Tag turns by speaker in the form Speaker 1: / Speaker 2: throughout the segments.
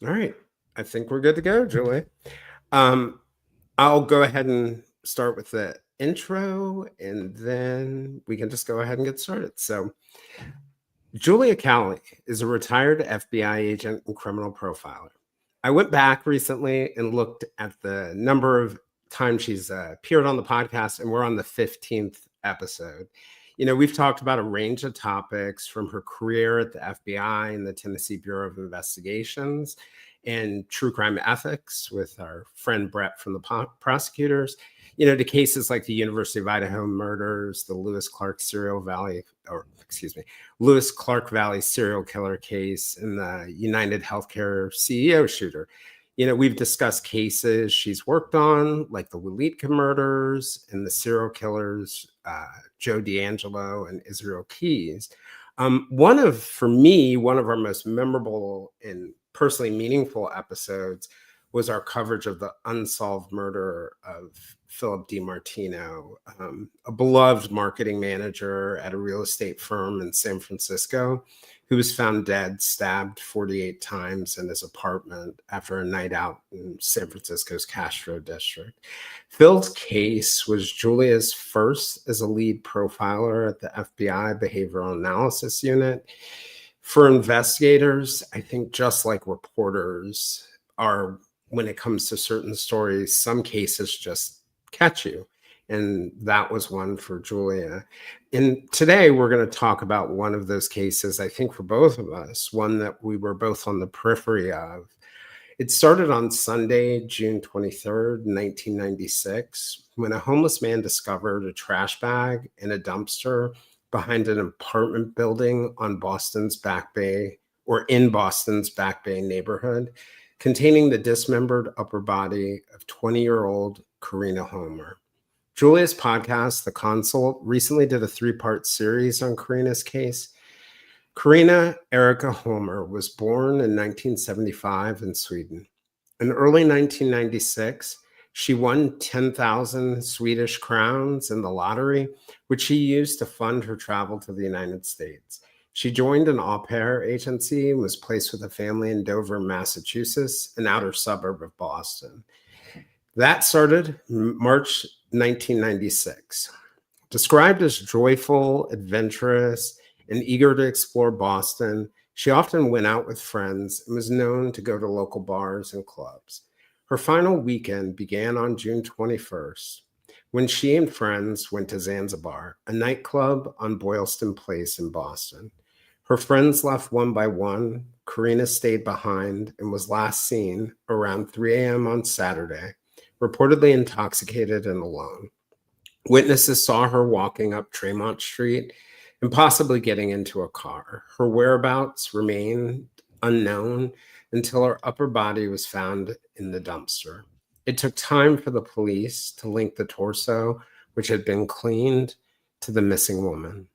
Speaker 1: All right. I think we're good to go, Julie. Um, I'll go ahead and start with the intro, and then we can just go ahead and get started. So, Julia Cowley is a retired FBI agent and criminal profiler. I went back recently and looked at the number of times she's appeared on the podcast, and we're on the 15th episode. We've talked about a range of topics from her career at the FBI and the Tennessee Bureau of Investigations and true crime ethics with our friend Brett from the prosecutors, to cases like the University of Idaho murders, the Lewis Clark Valley serial killer case, and the United Healthcare CEO shooter. We've discussed cases she's worked on, like the Waletka murders and the serial killers, Joe D'Angelo and Israel Keys. For me, one of our most memorable and personally meaningful episodes was our coverage of the unsolved murder of Philip DiMartino, a beloved marketing manager at a real estate firm in San Francisco, who was found dead, stabbed 48 times in his apartment after a night out in San Francisco's Castro district. Phil's case was Julia's first as a lead profiler at the FBI Behavioral Analysis Unit. For investigators, I think just like reporters are, when it comes to certain stories, some cases just catch you. And that was one for Julia. And today we're going to talk about one of those cases, I think for both of us, one that we were both on the periphery of. It started on Sunday, June 23rd, 1996, when a homeless man discovered a trash bag in a dumpster behind an apartment building on Boston's Back Bay, or in Boston's Back Bay neighborhood, containing the dismembered upper body of 20-year-old Karina Holmer. Julia's podcast, The Consult, recently did a 3-part series on Karina's case. Karina Erika Holmer was born in 1975 in Sweden. In early 1996, she won 10,000 Swedish crowns in the lottery, which she used to fund her travel to the United States. She joined an au pair agency and was placed with a family in Dover, Massachusetts, an outer suburb of Boston. That started March 1996. Described as joyful, adventurous, and eager to explore Boston, she often went out with friends and was known to go to local bars and clubs. Her final weekend began on June 21st, when she and friends went to Zanzibar, a nightclub on Boylston Place in Boston. Her friends left one by one. Karina stayed behind and was last seen around 3 a.m. on Saturday, reportedly intoxicated and alone. Witnesses saw her walking up Tremont Street and possibly getting into a car. Her whereabouts remained unknown until her upper body was found in the dumpster. It took time for the police to link the torso, which had been cleaned, to the missing woman.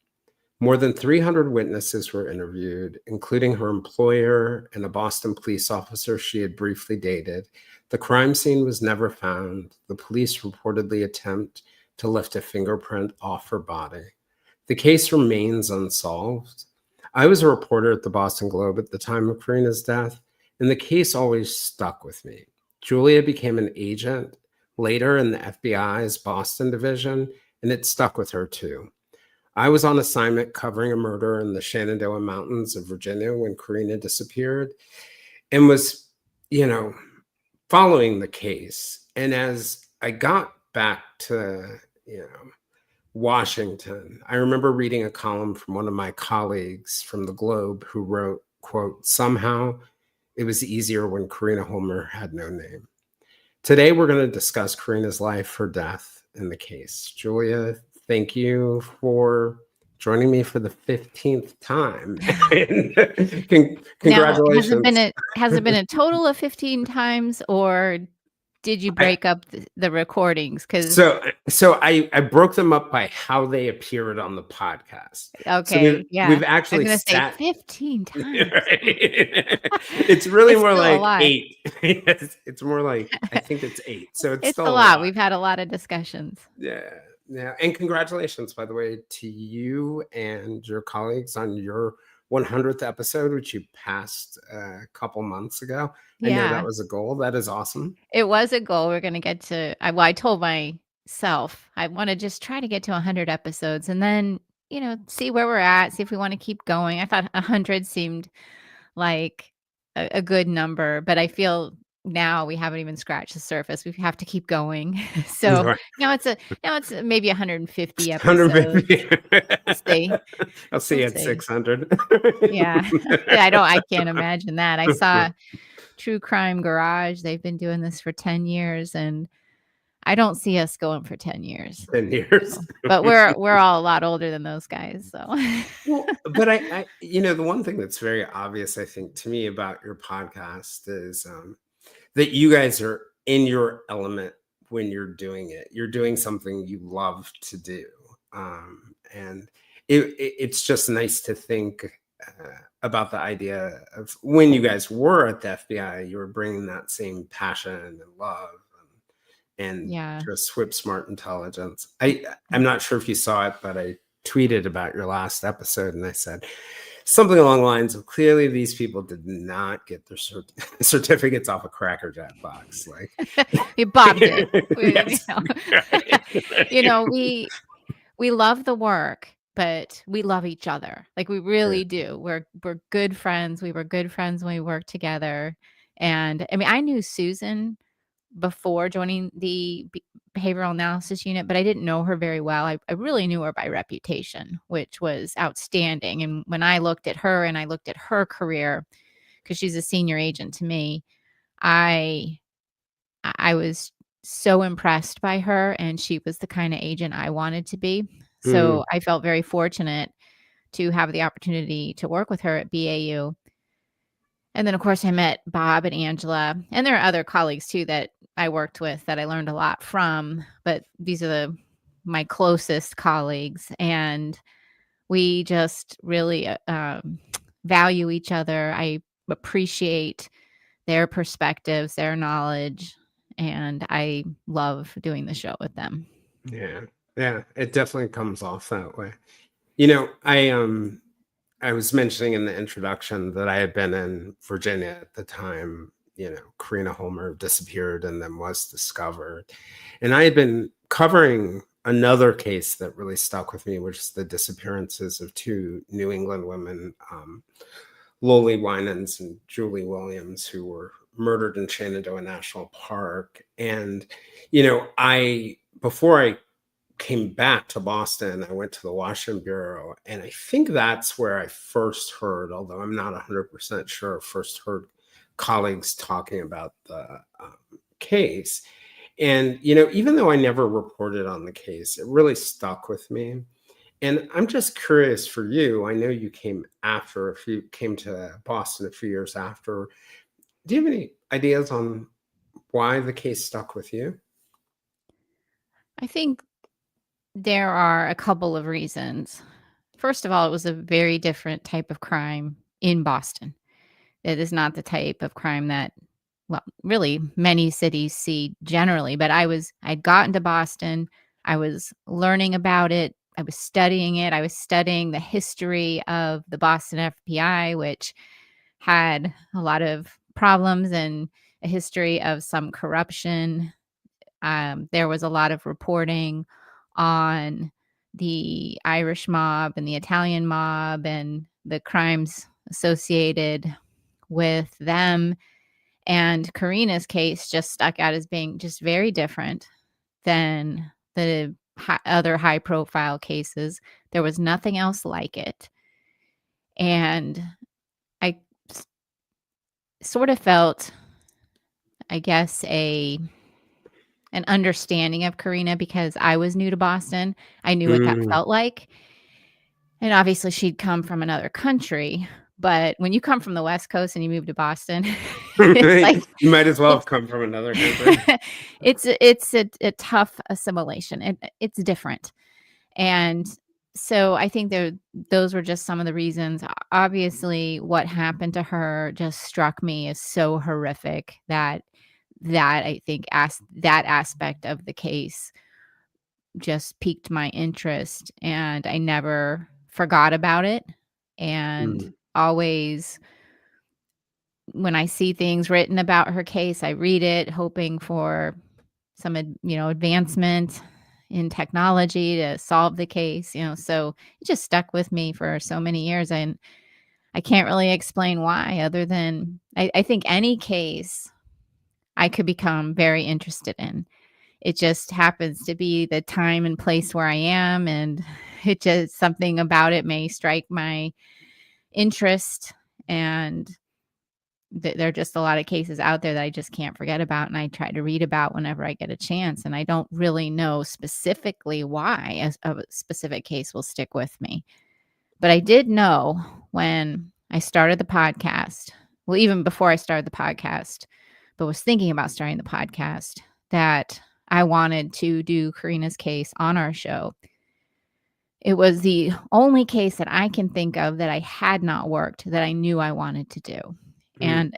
Speaker 1: More than 300 witnesses were interviewed, including her employer and a Boston police officer she had briefly dated. The crime scene was never found. The police reportedly attempt to lift a fingerprint off her body. The case remains unsolved. I was a reporter at the Boston Globe at the time of Karina's death, and the case always stuck with me. Julia became an agent later in the FBI's Boston division, and it stuck with her too. I was on assignment covering a murder in the Shenandoah Mountains of Virginia when Karina disappeared and was, following the case. And as I got back to, Washington, I remember reading a column from one of my colleagues from the Globe who wrote, quote, "Somehow it was easier when Karina Holmer had no name." Today, we're going to discuss Karina's life, her death, and the case. Julia, thank you for joining me for the 15th time. Congratulations.
Speaker 2: Now, has it been a total of 15 times, or did you break up the recordings?
Speaker 1: So I broke them up by how they appeared on the podcast.
Speaker 2: Okay,
Speaker 1: so we've actually
Speaker 2: I was going to say 15 times.
Speaker 1: Right? It's really more like 8. It's more like, I think it's 8. So it's still
Speaker 2: a lot. We've had a lot of discussions.
Speaker 1: Yeah. And congratulations, by the way, to you and your colleagues on your 100th episode, which you passed a couple months ago. I know that
Speaker 2: Yeah.
Speaker 1: was a goal. That is awesome.
Speaker 2: It was a goal. We're gonna get to I told myself I wanna just try to get to 100 episodes and then, see where we're at, see if we wanna keep going. I thought 100 seemed like a good number, but I feel now we haven't even scratched the surface. We have to keep going. So
Speaker 1: Right.
Speaker 2: now it's maybe 150 episodes.
Speaker 1: 150.
Speaker 2: We'll see.
Speaker 1: I'll see
Speaker 2: We'll
Speaker 1: you at
Speaker 2: see.
Speaker 1: 600.
Speaker 2: Yeah. I can't imagine that. I saw True Crime Garage. They've been doing this for 10 years, and I don't see us going for 10 years.
Speaker 1: 10 years.
Speaker 2: So, but we're all a lot older than those guys, so.
Speaker 1: Well, but the one thing that's very obvious, I think, to me about your podcast is that you guys are in your element when you're doing it. You're doing something you love to do. And it's just nice to think about the idea of when you guys were at the FBI, you were bringing that same passion and love and
Speaker 2: Yeah.
Speaker 1: just whip smart intelligence. I'm not sure if you saw it, but I tweeted about your last episode and I said something along the lines of, clearly these people did not get their certificates off a Cracker Jack box. Like
Speaker 2: Bob did.
Speaker 1: Yes.
Speaker 2: We love the work, but we love each other. Like we really do. We're good friends. We were good friends when we worked together. And I mean, I knew Susan before joining the behavioral analysis unit, but I didn't know her very well. I really knew her by reputation, which was outstanding. And when I looked at her and I looked at her career, because she's a senior agent to me, I was so impressed by her, and she was the kind of agent I wanted to be. So I felt very fortunate to have the opportunity to work with her at BAU. And then, of course, I met Bob and Angela, and there are other colleagues too that I worked with that I learned a lot from, but these are my closest colleagues, and we just really value each other. I appreciate their perspectives, their knowledge, and I love doing the show with them.
Speaker 1: Yeah, it definitely comes off that way. I was mentioning in the introduction that I had been in Virginia at the time, Karina Holmer disappeared and then was discovered. And I had been covering another case that really stuck with me, which is the disappearances of two New England women, Loli Winans and Julie Williams, who were murdered in Shenandoah National Park. And, before I came back to Boston, I went to the Washington Bureau, and I think that's where I first heard, although I'm not 100% sure, first heard colleagues talking about the case. And, even though I never reported on the case, it really stuck with me. And I'm just curious for you. I know you came to Boston a few years after. Do you have any ideas on why the case stuck with you?
Speaker 2: I think there are a couple of reasons. First of all, it was a very different type of crime in Boston. It is not the type of crime that, well, really many cities see generally, but I'd gotten to Boston. I was learning about it. I was studying it. I was studying the history of the Boston FBI, which had a lot of problems and a history of some corruption. There was a lot of reporting on the Irish mob and the Italian mob and the crimes associated with them. And Karina's case just stuck out as being just very different than the other high profile cases. There was nothing else like it. And I sort of felt, I guess, an understanding of Karina because I was new to Boston. I knew what that felt like. And obviously she'd come from another country, but when you come from the West Coast and you move to Boston, it's like,
Speaker 1: you might as well have come from another country.
Speaker 2: it's a tough assimilation. It's different. And so I think those were just some of the reasons. Obviously, what happened to her just struck me as so horrific that I think that aspect of the case just piqued my interest, and I never forgot about it. And always, when I see things written about her case, I read it hoping for some advancement in technology to solve the case, so it just stuck with me for so many years, and I can't really explain why, other than I think any case I could become very interested in. It just happens to be the time and place where I am, and it just, something about it may strike my interest, and there are just a lot of cases out there that I just can't forget about, and I try to read about whenever I get a chance, and I don't really know specifically why a specific case will stick with me. But I did know when I started the podcast, well, even before I started the podcast, but was thinking about starting the podcast, that I wanted to do Karina's case on our show. It was the only case that I can think of that I had not worked that I knew I wanted to do. And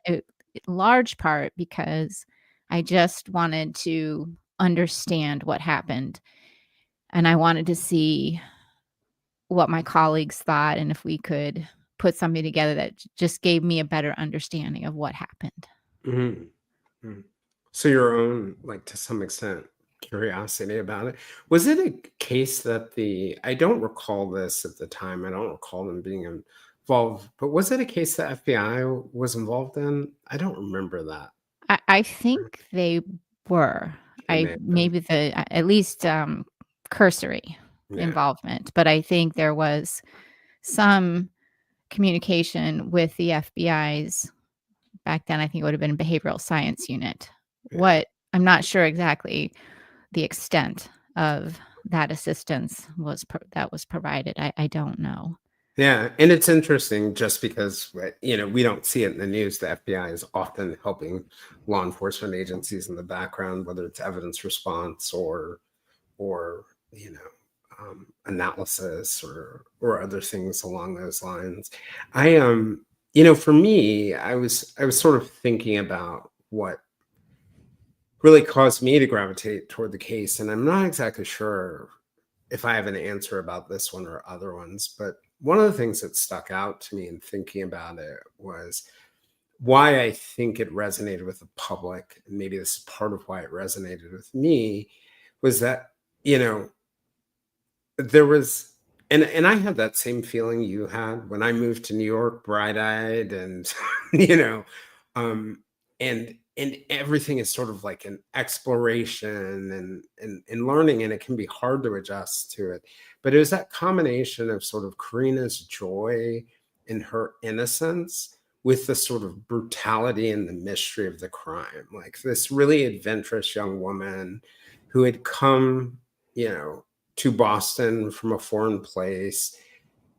Speaker 2: large part because I just wanted to understand what happened. And I wanted to see what my colleagues thought and if we could put something together that just gave me a better understanding of what happened.
Speaker 1: Mhm. Mm. So your own, like, to some extent, curiosity about it. Was it a case that I don't recall this at the time. I don't recall them being involved, but was it a case the FBI was involved in? I don't remember that.
Speaker 2: I think they were.
Speaker 1: It may
Speaker 2: I
Speaker 1: have been.
Speaker 2: maybe at least cursory
Speaker 1: Yeah.
Speaker 2: involvement, but I think there was some communication with the FBI's back then. I think it would have been behavioral science unit.
Speaker 1: Yeah.
Speaker 2: What I'm not sure exactly the extent of that assistance that was provided. I don't know.
Speaker 1: Yeah, and it's interesting just because we don't see it in the news. The FBI is often helping law enforcement agencies in the background, whether it's evidence response or analysis or other things along those lines. I for me, I was sort of thinking about what really caused me to gravitate toward the case, and I'm not exactly sure if I have an answer about this one or other ones, but one of the things that stuck out to me in thinking about it was why I think it resonated with the public, and maybe this is part of why it resonated with me, was that, you know, there was, and I had that same feeling you had when I moved to New York, bright-eyed, and you know, um, and everything is sort of like an exploration and learning, and it can be hard to adjust to it. But it was that combination of sort of Karina's joy and her innocence with the sort of brutality and the mystery of the crime, like this really adventurous young woman who had come, you know, to Boston from a foreign place.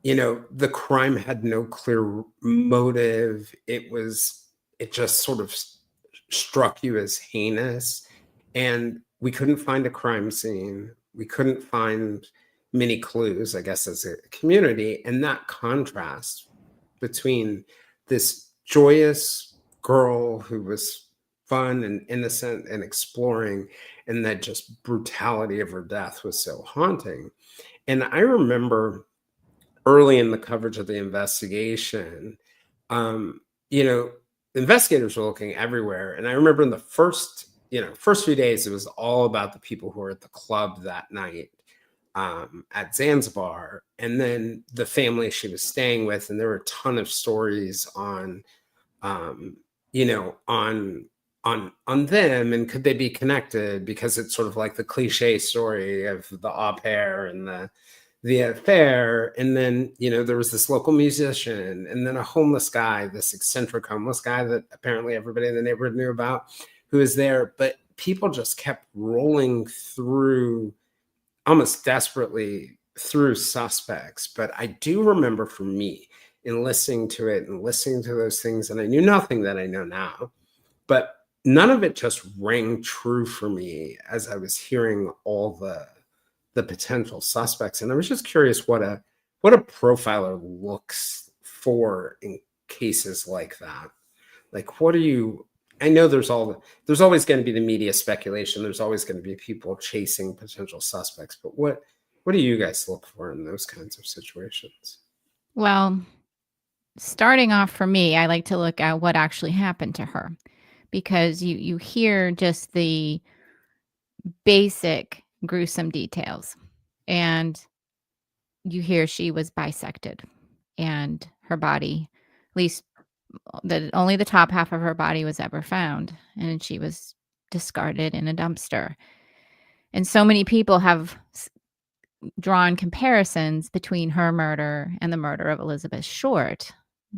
Speaker 1: The crime had no clear motive. It just sort of struck you as heinous. And we couldn't find a crime scene. We couldn't find many clues, I guess, as a community. And that contrast between this joyous girl who was fun and innocent and exploring, and that just brutality of her death was so haunting. And I remember early in the coverage of the investigation, um, you know, investigators were looking everywhere. And I remember in the first few days, it was all about the people who were at the club that night at Zanzibar, and then the family she was staying with. And there were a ton of stories on, um, on them, and could they be connected, because it's sort of like the cliche story of the au pair and the affair. And then there was this local musician, and then a homeless guy, this eccentric homeless guy that apparently everybody in the neighborhood knew about, who was there. But people just kept rolling through, almost desperately, through suspects. But I do remember, for me, in listening to it and listening to those things, and I knew nothing that I know now, but none of it just rang true for me as I was hearing all the potential suspects. And I was just curious what a profiler looks for in cases like that. Like, what are you? I know there's always going to be the media speculation. There's always going to be people chasing potential suspects. But what do you guys look for in those kinds of situations?
Speaker 2: Well, starting off for me, I like to look at what actually happened to her, because you hear just the basic gruesome details, and you hear she was bisected, and her body, at least only the top half of her body was ever found, and she was discarded in a dumpster. And so many people have drawn comparisons between her murder and the murder of Elizabeth Short,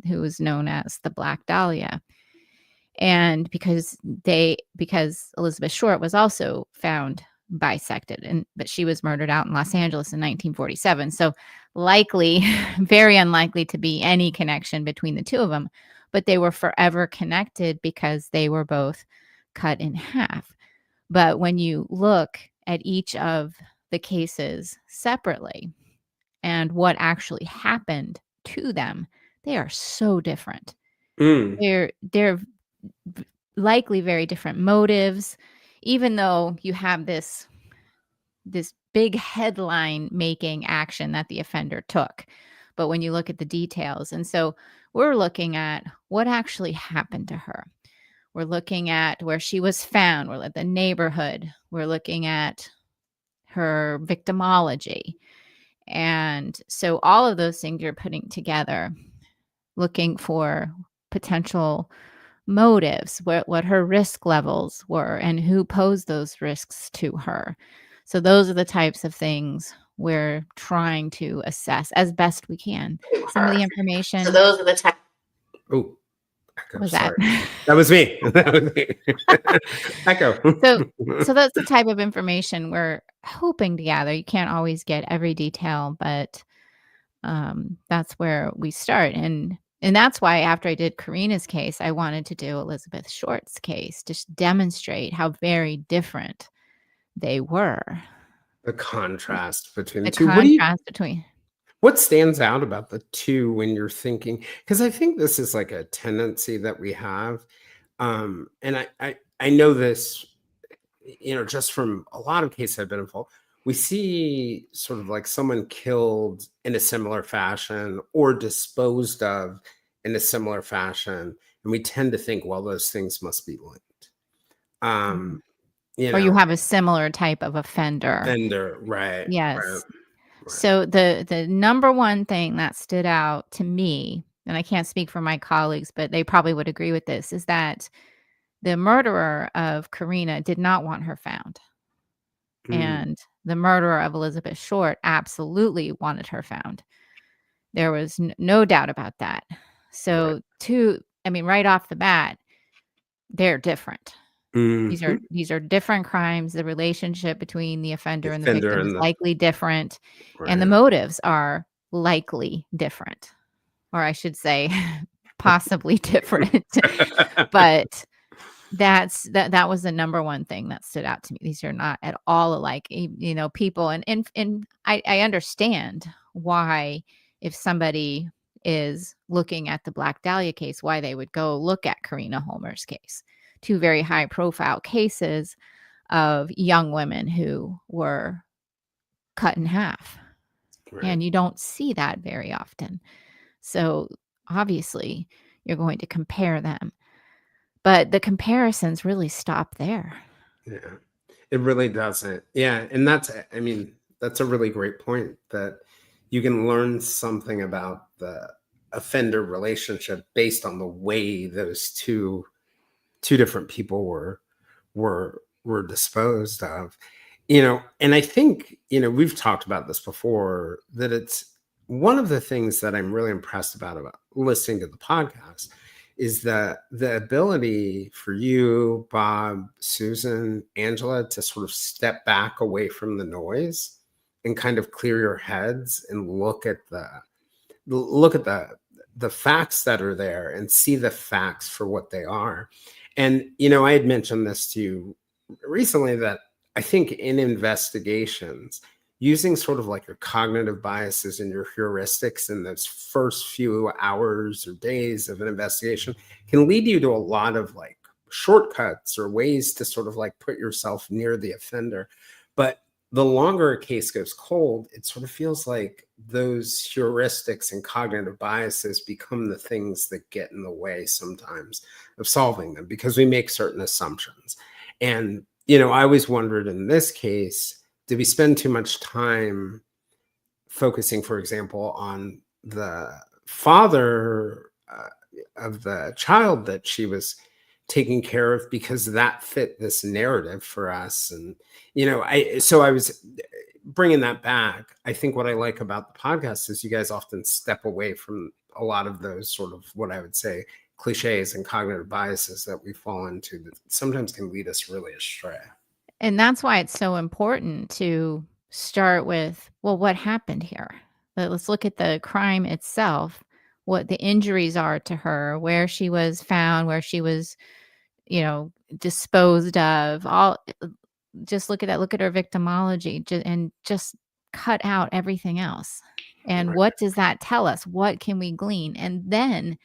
Speaker 2: who was known as the Black Dahlia. And because Elizabeth Short was also found bisected, but she was murdered out in Los Angeles in 1947. So likely, very unlikely to be any connection between the two of them, but they were forever connected because they were both cut in half. But when you look at each of the cases separately and what actually happened to them, they are so different. They're likely very different motives, even though you have this big headline making action that the offender took. But when you look at the details, and so we're looking at what actually happened to her. We're looking at where she was found. We're at the neighborhood. We're looking at her victimology. And so all of those things you're putting together, looking for potential motives, what her risk levels were, and who posed those risks to her. So those are the types of things we're trying to assess as best we can. Some of the information.
Speaker 3: So those are the types.
Speaker 1: Oh, echo.
Speaker 2: Was
Speaker 1: Sorry.
Speaker 2: that?
Speaker 1: That was me. That was me. Echo.
Speaker 2: So that's the type of information we're hoping to gather. You can't always get every detail, but that's where we start. And that's why after I did Karina's case, I wanted to do Elizabeth Short's case, just demonstrate how very different they were.
Speaker 1: The contrast between the
Speaker 2: The
Speaker 1: two.
Speaker 2: contrast between.
Speaker 1: What stands out about the two when you're thinking? Because I think this is like a tendency that we have. And I know this, just from a lot of cases I've been involved. We see sort of like someone killed in a similar fashion or disposed of in a similar fashion. And we tend to think, well, those things must be linked.
Speaker 2: Or you have a similar type of offender.
Speaker 1: Right.
Speaker 2: Yes.
Speaker 1: Right.
Speaker 2: So the number one thing that stood out to me, and I can't speak for my colleagues, but they probably would agree with this, is that the murderer of Karina did not want her found. And the murderer of Elizabeth Short absolutely wanted her found. There was no doubt about that. So right off the bat, they're different. These are different crimes. The relationship between the offender and the victim is likely different. Right. And the motives are likely different. Or I should say possibly different. But that was the number one thing that stood out to me. These are not at all alike, people. And I understand why, if somebody is looking at the Black Dahlia case, why they would go look at Karina Holmer's case. Two very high profile cases of young women who were cut in half. Right. And you don't see that very often. So obviously you're going to compare them. But the comparisons really stop there.
Speaker 1: Yeah, it really doesn't. Yeah. And that's a really great point, that you can learn something about the offender relationship based on the way those two different people were disposed of. And I think, we've talked about this before, that it's one of the things that I'm really impressed about listening to the podcast is that the ability for you, Bob, Susan, Angela, to sort of step back away from the noise and kind of clear your heads and look at the facts that are there and see the facts for what they are. And, I had mentioned this to you recently, that I think in investigations, using sort of like your cognitive biases and your heuristics in those first few hours or days of an investigation can lead you to a lot of like shortcuts or ways to sort of like put yourself near the offender. But the longer a case goes cold, it sort of feels like those heuristics and cognitive biases become the things that get in the way sometimes of solving them, because we make certain assumptions. And, I always wondered in this case, did we spend too much time focusing, for example, on the father of the child that she was taking care of, because that fit this narrative for us? And, I was bringing that back. I think what I like about the podcast is you guys often step away from a lot of those sort of, what I would say, cliches and cognitive biases that we fall into that sometimes can lead us really astray.
Speaker 2: And that's why it's so important to start with, well, what happened here? Let's look at the crime itself, what the injuries are to her, where she was found, where she was, disposed of. Just look at that. Look at her victimology, and just cut out everything else. And
Speaker 1: Right.
Speaker 2: what does that tell us? What can we glean? And then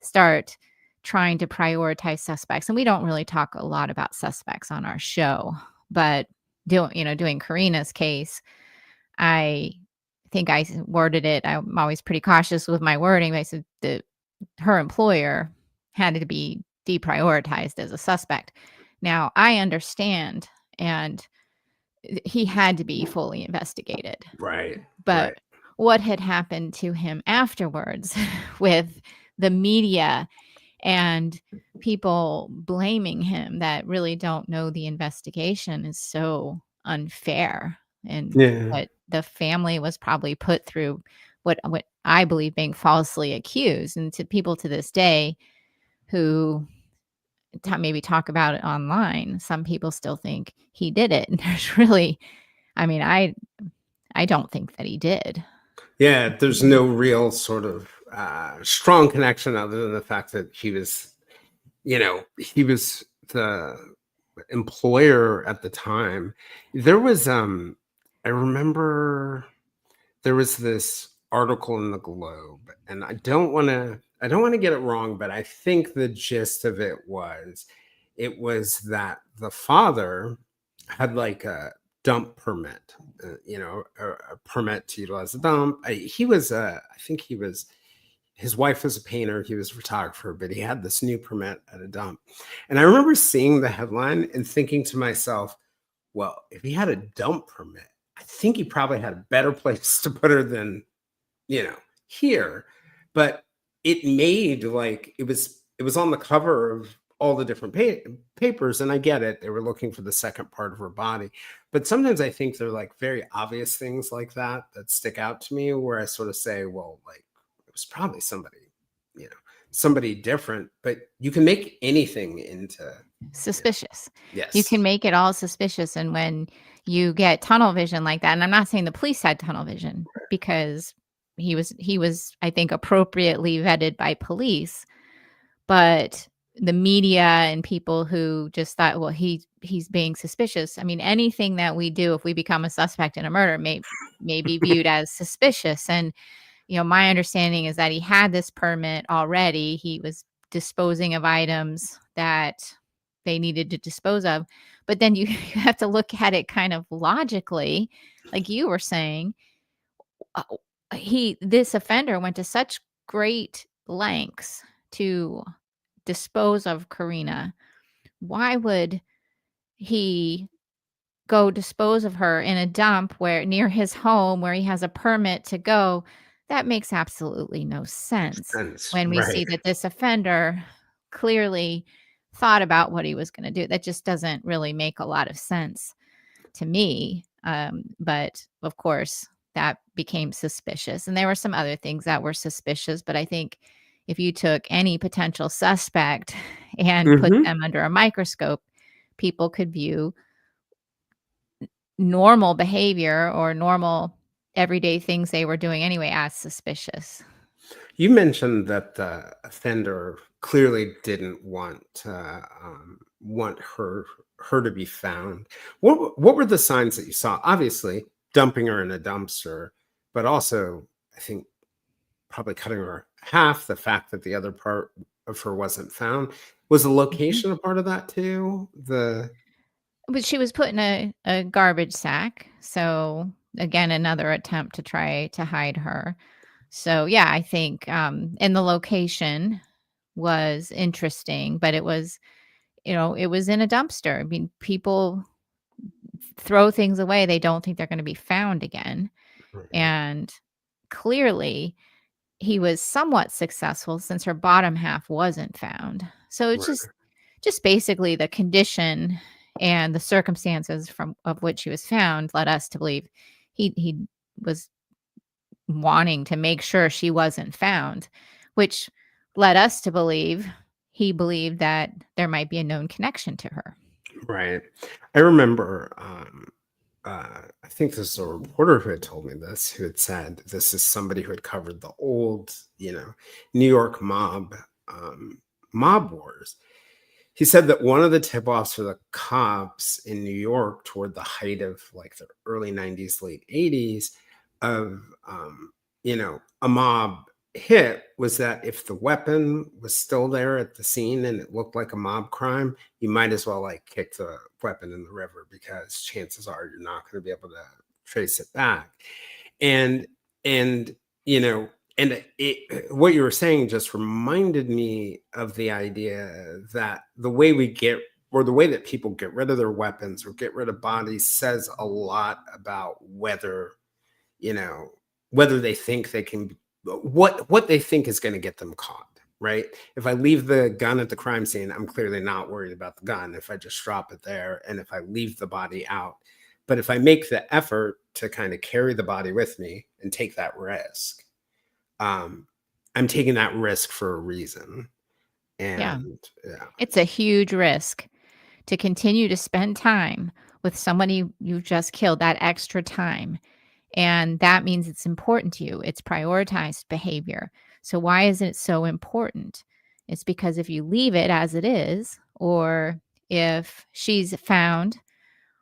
Speaker 2: start trying to prioritize suspects. And we don't really talk a lot about suspects on our show, but doing Karina's case, I think I worded it. I'm always pretty cautious with my wording. But I said that her employer had to be deprioritized as a suspect. Now I understand, and he had to be fully investigated.
Speaker 1: Right.
Speaker 2: But
Speaker 1: Right.
Speaker 2: what had happened to him afterwards with the media and people blaming him that really don't know the investigation is so unfair. And
Speaker 1: Yeah.
Speaker 2: what the family was probably put through, what I believe being falsely accused, and to people to this day who maybe talk about it online, some people still think he did it. And there's really, I don't think that he did.
Speaker 1: Yeah. There's no real sort of strong connection other than the fact that he was the employer at the time. There was, I remember there was this article in the Globe, and I don't want to get it wrong, but I think the gist of it was that the father had like a dump permit, a permit to utilize the dump. I think his wife was a painter, he was a photographer, but he had this new permit at a dump. And I remember seeing the headline and thinking to myself, well, if he had a dump permit, I think he probably had a better place to put her than, here. But it made like it was on the cover of all the different papers. And I get it. They were looking for the second part of her body. But sometimes I think they're like very obvious things like that stick out to me, where I sort of say, well, like, it was probably somebody different. But you can make anything into
Speaker 2: Suspicious.
Speaker 1: yes.
Speaker 2: You can make it all suspicious. And when you get tunnel vision like that, and I'm not saying the police had tunnel vision, because he was, I think, appropriately vetted by police, but the media and people who just thought, well, he's being suspicious. I mean, anything that we do, if we become a suspect in a murder, may be viewed as suspicious. And my understanding is that he had this permit already. He was disposing of items that they needed to dispose of. But then you have to look at it kind of logically, like you were saying. This offender went to such great lengths to dispose of Karina. Why would he go dispose of her in a dump where near his home, where he has a permit to go? That makes absolutely no sense when we see
Speaker 1: Right.
Speaker 2: that this offender clearly thought about what he was going to do. That just doesn't really make a lot of sense to me. But of course, that became suspicious. And there were some other things that were suspicious. But I think if you took any potential suspect and put them under a microscope, people could view normal behavior or normal everyday things they were doing anyway as suspicious.
Speaker 1: You mentioned that the offender clearly didn't want her to be found. What were the signs that you saw? Obviously, dumping her in a dumpster, but also, I think, probably cutting her half. The fact that the other part of her wasn't found. Was the location a part of that too?
Speaker 2: But she was put in a garbage sack, so again, another attempt to try to hide her. So yeah, I think and the location was interesting, but it was, it was in a dumpster. I mean, people throw things away, they don't think they're going to be found again.
Speaker 1: Mhm.
Speaker 2: And clearly he was somewhat successful since her bottom half wasn't found. So it's
Speaker 1: Right.
Speaker 2: just basically the condition and the circumstances from of which he was found led us to believe he was wanting to make sure she wasn't found, which led us to believe he believed that there might be a known connection to her.
Speaker 1: Right. I remember, I think this is a reporter who had told me this, who had said this is somebody who had covered the old, New York mob wars. He said that one of the tip-offs for the cops in New York toward the height of like the early 90s, late 80s of, a mob hit was that if the weapon was still there at the scene and it looked like a mob crime, you might as well like kick the weapon in the river because chances are you're not going to be able to trace it back. And, and, you know, what you were saying just reminded me of the idea that the way we get, or the way that people get rid of their weapons or get rid of bodies says a lot about you know, whether they think they can, what they think is going to get them caught, right? If I leave the gun at the crime scene, I'm clearly not worried about the gun if I just drop it there and if I leave the body out. But if I make the effort to kind of carry the body with me and take that risk, um, I'm taking that risk for a reason.
Speaker 2: Yeah.
Speaker 1: And yeah,
Speaker 2: It's a huge risk to continue to spend time with somebody you've just killed, that extra time. And that means it's important to you. It's prioritized behavior. So, why is it so important? It's because if you leave it as it is, or if she's found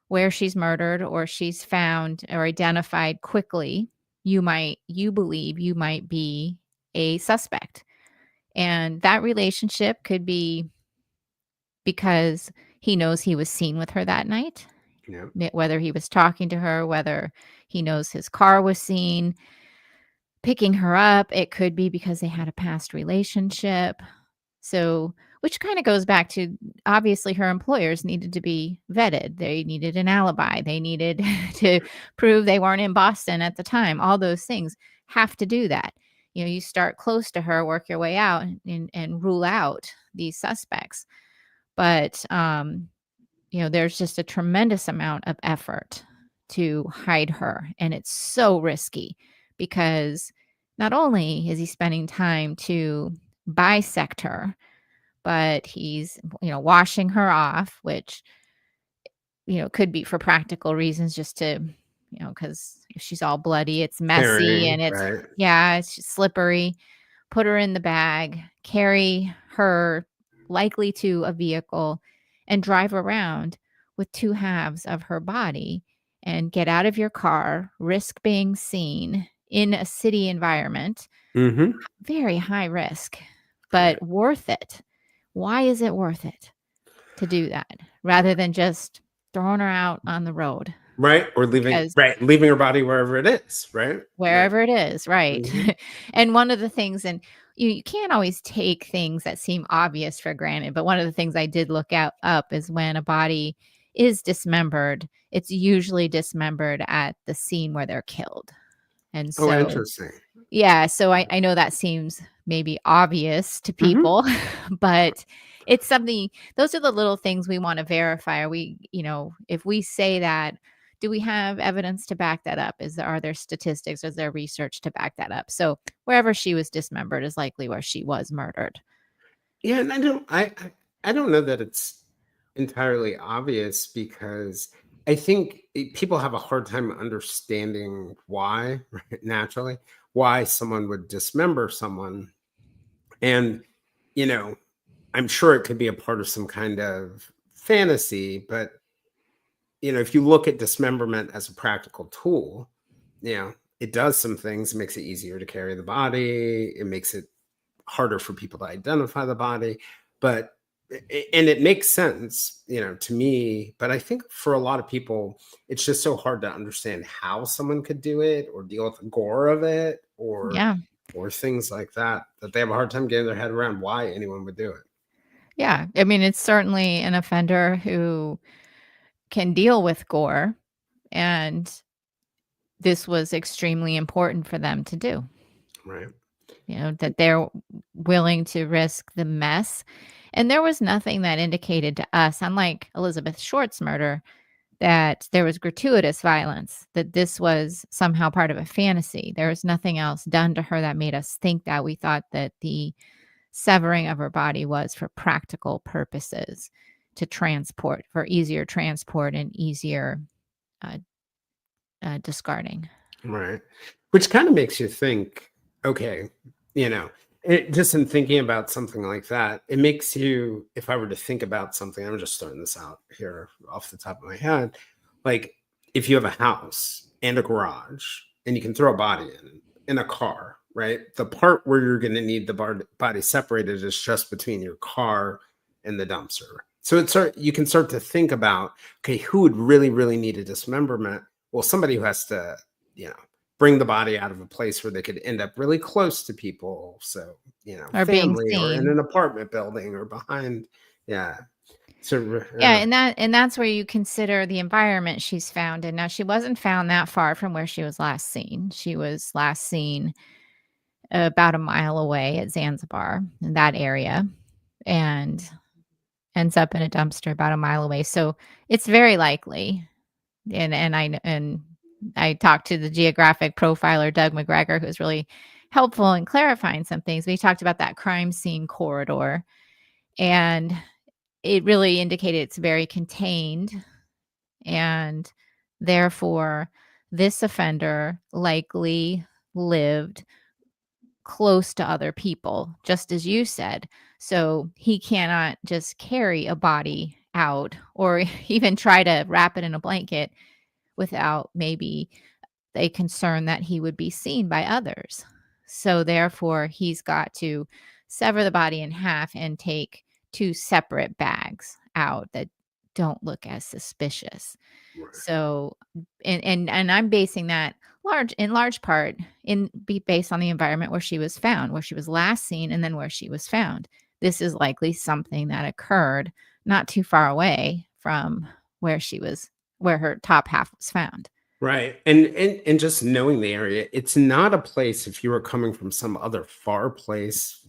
Speaker 2: where she's murdered, or she's found or identified quickly, you believe you might be a suspect. And that relationship could be because he knows he was seen with her that night,
Speaker 1: yeah,
Speaker 2: whether he was talking to her, whether he knows his car was seen picking her up. It could be because they had a past relationship. So, which kind of goes back to, obviously her employers needed to be vetted. They needed an alibi. They needed to prove they weren't in Boston at the time. All those things have to do that. You start close to her, work your way out and rule out these suspects. But there's just a tremendous amount of effort to hide her. And it's so risky because not only is he spending time to bisect her, but he's, washing her off, which, could be for practical reasons, just to, because if she's all bloody, it's messy
Speaker 1: carrying,
Speaker 2: and it's,
Speaker 1: right?
Speaker 2: yeah, it's just slippery. Put her in the bag, carry her likely to a vehicle, and drive around with two halves of her body and get out of your car, risk being seen in a city environment.
Speaker 1: Mm-hmm.
Speaker 2: Very high risk,
Speaker 1: Right.
Speaker 2: but worth it. Why is it worth it to do that rather than just throwing her out on the road?
Speaker 1: Right. Or
Speaker 2: Because
Speaker 1: leaving her body wherever it is, right? Right.
Speaker 2: wherever it is, right.
Speaker 1: Mhm.
Speaker 2: And one of the things, and you can't always take things that seem obvious for granted, but one of the things I did look up is when a body is dismembered, it's usually dismembered at the scene where they're killed. And
Speaker 1: Oh,
Speaker 2: so,
Speaker 1: interesting.
Speaker 2: yeah, so I know that seems maybe obvious to
Speaker 1: Mhm.
Speaker 2: people, but it's something, those are the little things we want to verify. Are we, if we say that, do we have evidence to back that up? Are there statistics? Is there research to back that up? So wherever she was dismembered is likely where she was murdered.
Speaker 1: Yeah, and I don't know that it's entirely obvious because I think people have a hard time understanding why, right, naturally, why someone would dismember someone. And, you know, I'm sure it could be a part of some kind of fantasy, but if you look at dismemberment as a practical tool, it does some things. It makes it easier to carry the body. It makes it harder for people to identify the body. But and it makes sense, to me, but I think for a lot of people, it's just so hard to understand how someone could do it or deal with the gore of it
Speaker 2: Yeah.
Speaker 1: or things like that they have a hard time getting their head around why anyone would do it.
Speaker 2: Yeah. I mean, it's certainly an offender who can deal with gore, and this was extremely important for them to do.
Speaker 1: Right.
Speaker 2: That they're willing to risk the mess. And there was nothing that indicated to us, unlike Elizabeth Short's murder, that there was gratuitous violence, that this was somehow part of a fantasy. There was nothing else done to her that made us think that. We thought that the severing of her body was for practical purposes, to transport, for easier transport and easier uh, discarding.
Speaker 1: Right. Which kind of makes you think, okay, just in thinking about something like that, it makes you, if I were to think about something, I'm just throwing this out here off the top of my head, like if you have a house and a garage and you can throw a body in a car, right? The part where you're going to need the body separated is just between your car and the dumpster. So you can start to think about, okay, who would really, really need a dismemberment? Well, somebody who has to, bring the body out of a place where they could end up really close to people. So,
Speaker 2: Or being
Speaker 1: family or in
Speaker 2: seen.
Speaker 1: an apartment building or behind. Yeah. So,
Speaker 2: Yeah, and that's where you consider the environment she's found in. Now, she wasn't found that far from where she was last seen. She was last seen about a mile away at Zanzibar, in that area, and ends up in a dumpster about a mile away. So it's very likely. And I talked to the geographic profiler Doug McGregor, who's really helpful in clarifying some things. We talked about that crime scene corridor, and it really indicated it's very contained, and therefore this offender likely lived close to other people, just as you said. So he cannot just carry a body out or even try to wrap it in a blanket without maybe a concern that he would be seen by others. So therefore, he's got to sever the body in half and take two separate bags out that don't look as suspicious.
Speaker 1: right.
Speaker 2: So, and I'm basing that in large part based on the environment where she was found, where she was last seen, and then where she was found. This is likely something that occurred not too far away from where her top half was found.
Speaker 1: Right. And just knowing the area, it's not a place, if you were coming from some other far place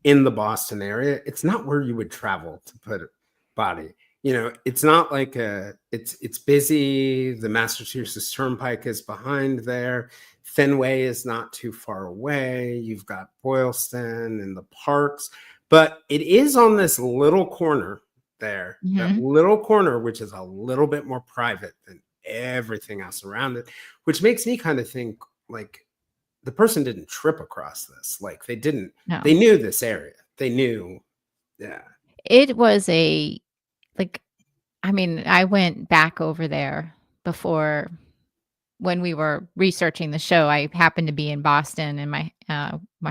Speaker 1: in the Boston area, it's not where you would travel to put a body. It's not like it's busy. The Massachusetts Turnpike is behind there. Fenway is not too far away. You've got Boylston and the parks, but it is on this little corner there, that
Speaker 2: Mhm.
Speaker 1: little corner, which is a little bit more private than everything else around it, which makes me kind of think like the person didn't trip across this. Like they
Speaker 2: No.
Speaker 1: knew this area. They knew. Yeah.
Speaker 2: It was like, I mean, I went back over there before when we were researching the show. I happened to be in Boston, and my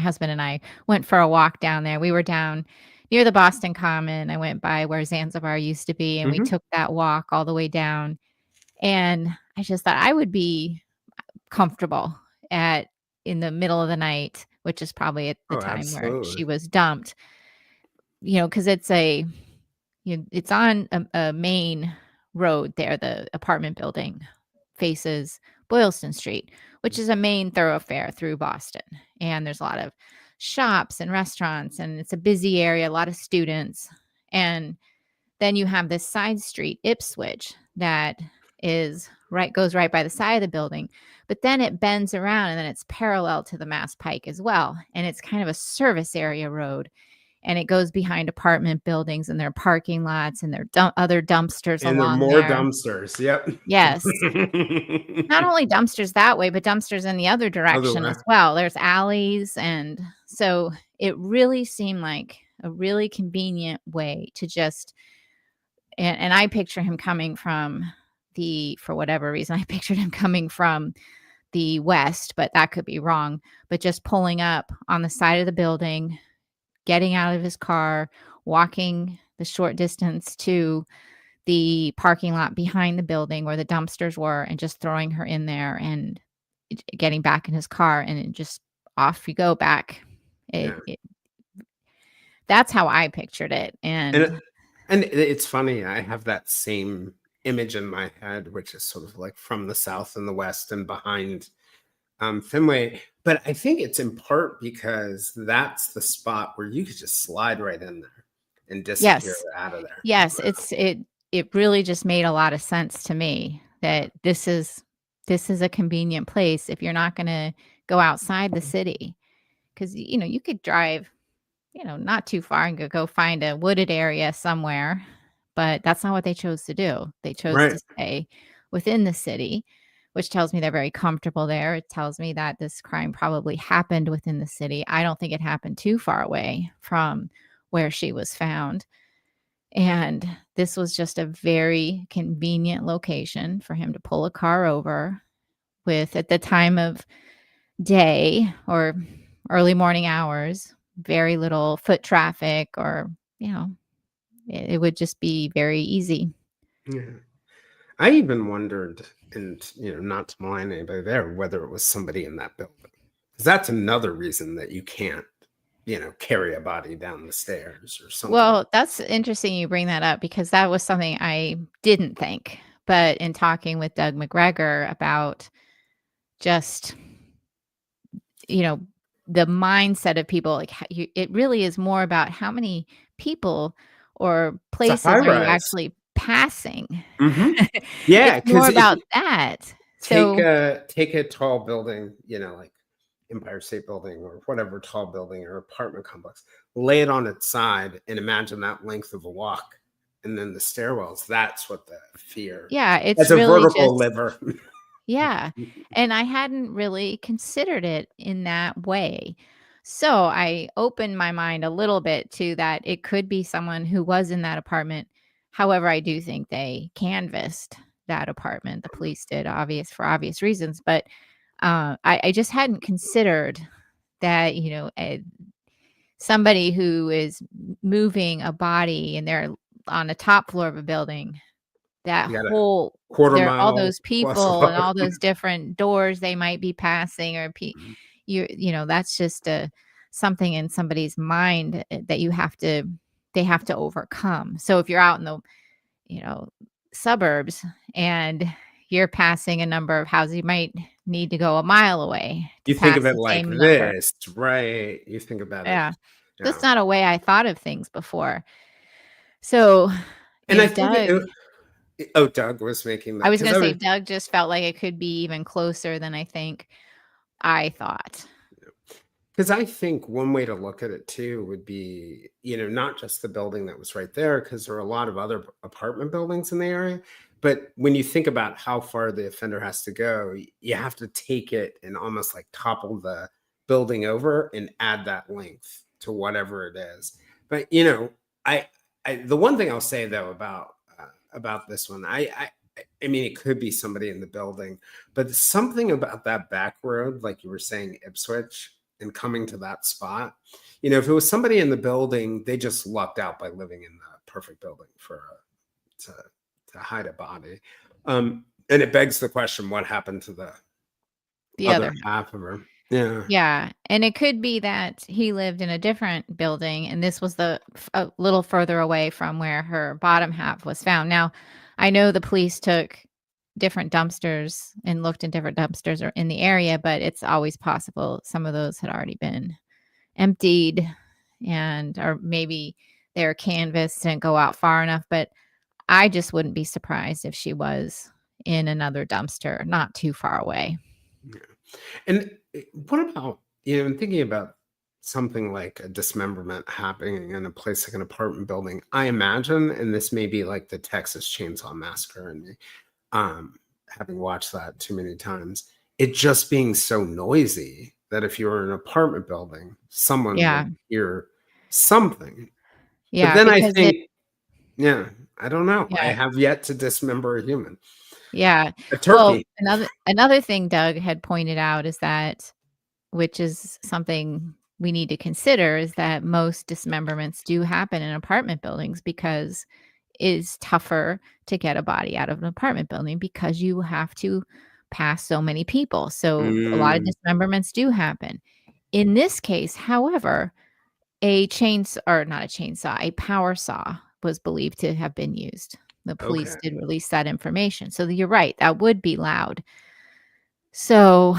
Speaker 2: husband and I went for a walk down there. We were down near the Boston Common. I went by where Zanzibar used to be, and we
Speaker 1: Hmm.
Speaker 2: took that walk all the way down. And I just thought I would be comfortable at in the middle of the night, which is probably at the
Speaker 1: Oh,
Speaker 2: time where she
Speaker 1: absolutely.
Speaker 2: was dumped, because it's on a main road there. The apartment building faces Boylston Street, which is a main thoroughfare through Boston. And there's a lot of shops and restaurants, and it's a busy area, a lot of students. And then you have this side street, Ipswich, that goes right by the side of the building, but then it bends around and then it's parallel to the Mass Pike as well. And it's kind of a service area road, and it goes behind apartment buildings and their parking lots and their other dumpsters
Speaker 1: And there are
Speaker 2: along
Speaker 1: more
Speaker 2: there.
Speaker 1: dumpsters. Yep.
Speaker 2: Yes. Not only dumpsters that way, but dumpsters in the other
Speaker 1: Other
Speaker 2: direction
Speaker 1: way.
Speaker 2: as well. There's alleys, and so it really seemed like a really convenient way to just and I picture him coming from for whatever reason, I pictured him coming from the west, but that could be wrong. But just pulling up on the side of the building, getting out of his car, walking the short distance to the parking lot behind the building where the dumpsters were, and just throwing her in there and getting back in his car, and it just off you go back.
Speaker 1: Yeah.
Speaker 2: That's how I pictured it.
Speaker 1: And it's funny, I have that same image in my head, which is sort of like from the south and the west and behind Fenway. But I think it's in part because that's the spot where you could just slide right in there and disappear
Speaker 2: Yes.
Speaker 1: out of there.
Speaker 2: Yes, it really just made a lot of sense to me that this is a convenient place if you're not gonna go outside the city, because you could drive, not too far and go find a wooded area somewhere, but that's not what they chose to do. They chose to
Speaker 1: Right.
Speaker 2: stay within the city, which tells me they're very comfortable there. It tells me that this crime probably happened within the city. I don't think it happened too far away from where she was found. And this was just a very convenient location for him to pull a car over with, at the time of day or early morning hours, very little foot traffic, or, it would just be very easy.
Speaker 1: Yeah. I even wondered, and not to malign anybody there, whether it was somebody in that building. Because that's another reason that you can't, carry a body down the stairs or something.
Speaker 2: Well, that's interesting you bring that up, because that was something I didn't think. But in talking with Doug McGregor about just, the mindset of people, like it really is more about how many people or
Speaker 1: It's a
Speaker 2: places
Speaker 1: high
Speaker 2: are you
Speaker 1: rise.
Speaker 2: actually passing.
Speaker 1: Hmm. Yeah,
Speaker 2: It's more
Speaker 1: because if
Speaker 2: about
Speaker 1: you
Speaker 2: that.
Speaker 1: take
Speaker 2: So,
Speaker 1: a tall building, like Empire State Building or whatever tall building or apartment complex, lay it on its side and imagine that length of a walk. And then the stairwells, that's what the fear
Speaker 2: yeah, it's
Speaker 1: as a
Speaker 2: really
Speaker 1: vertical
Speaker 2: just,
Speaker 1: liver.
Speaker 2: yeah. And I hadn't really considered it in that way. So I opened my mind a little bit to that it could be someone who was in that apartment. However, I do think they canvassed that apartment. The police did, for obvious reasons. But I just hadn't considered that, somebody who is moving a body and they're on the top floor of a building, that
Speaker 1: You got a
Speaker 2: whole
Speaker 1: quarter
Speaker 2: there all
Speaker 1: mile
Speaker 2: those
Speaker 1: plus
Speaker 2: people and
Speaker 1: walk.
Speaker 2: all those different doors they might be passing, or that's just something in somebody's mind, that they have to overcome. So if you're out in the, you know, suburbs, and you're passing a number of houses, you might need to go a mile away to
Speaker 1: You think
Speaker 2: pass
Speaker 1: of it
Speaker 2: the
Speaker 1: like
Speaker 2: same number.
Speaker 1: this, right? You think about it.
Speaker 2: Yeah. That's
Speaker 1: Yeah.
Speaker 2: not a way I thought of things before. So,
Speaker 1: And I think
Speaker 2: Doug,
Speaker 1: oh, Doug was making
Speaker 2: I
Speaker 1: that
Speaker 2: was
Speaker 1: because
Speaker 2: gonna
Speaker 1: I
Speaker 2: say
Speaker 1: was.
Speaker 2: Doug just felt like it could be even closer than I think I thought.
Speaker 1: Because I think one way to look at it too would be, not just the building that was right there, because there are a lot of other apartment buildings in the area. But when you think about how far the offender has to go, you have to take it and almost like topple the building over and add that length to whatever it is. But I, the one thing I'll say though about this one, I mean, it could be somebody in the building, but something about that back road, like you were saying, Ipswich, and coming to that spot, if it was somebody in the building, they just lucked out by living in the perfect building to hide a body. And it begs the question, what happened to the
Speaker 2: The
Speaker 1: other
Speaker 2: other
Speaker 1: half of her? Yeah.
Speaker 2: Yeah, and it could be that he lived in a different building, and this was a little further away from where her bottom half was found. Now, I know the police took different dumpsters and looked in different dumpsters or in the area, but it's always possible some of those had already been emptied, or maybe their canvas didn't go out far enough. But I just wouldn't be surprised if she was in another dumpster not too far away.
Speaker 1: Yeah. And what about, I'm thinking about something like a dismemberment happening in a place like an apartment building. I imagine, and this may be like the Texas Chainsaw Massacre, and having watched that too many times, it just being so noisy that if you were in an apartment building, someone
Speaker 2: Yeah,
Speaker 1: would hear something. But
Speaker 2: yeah,
Speaker 1: then I
Speaker 2: because
Speaker 1: think, yeah, I don't know. I
Speaker 2: yeah.
Speaker 1: have yet to dismember a human.
Speaker 2: Yeah.
Speaker 1: A
Speaker 2: Well,
Speaker 1: turkey.
Speaker 2: another thing Doug had pointed out is that, which is something we need to consider is that most dismemberments do happen in apartment buildings because it's tougher to get a body out of an apartment building because you have to pass so many people. So a lot of
Speaker 1: Mm,
Speaker 2: dismemberments do happen. In this case, however, a chainsaw, or not a chainsaw, a power saw was believed to have been used. The police
Speaker 1: okay.
Speaker 2: did release that information. So you're right, that would be loud. So,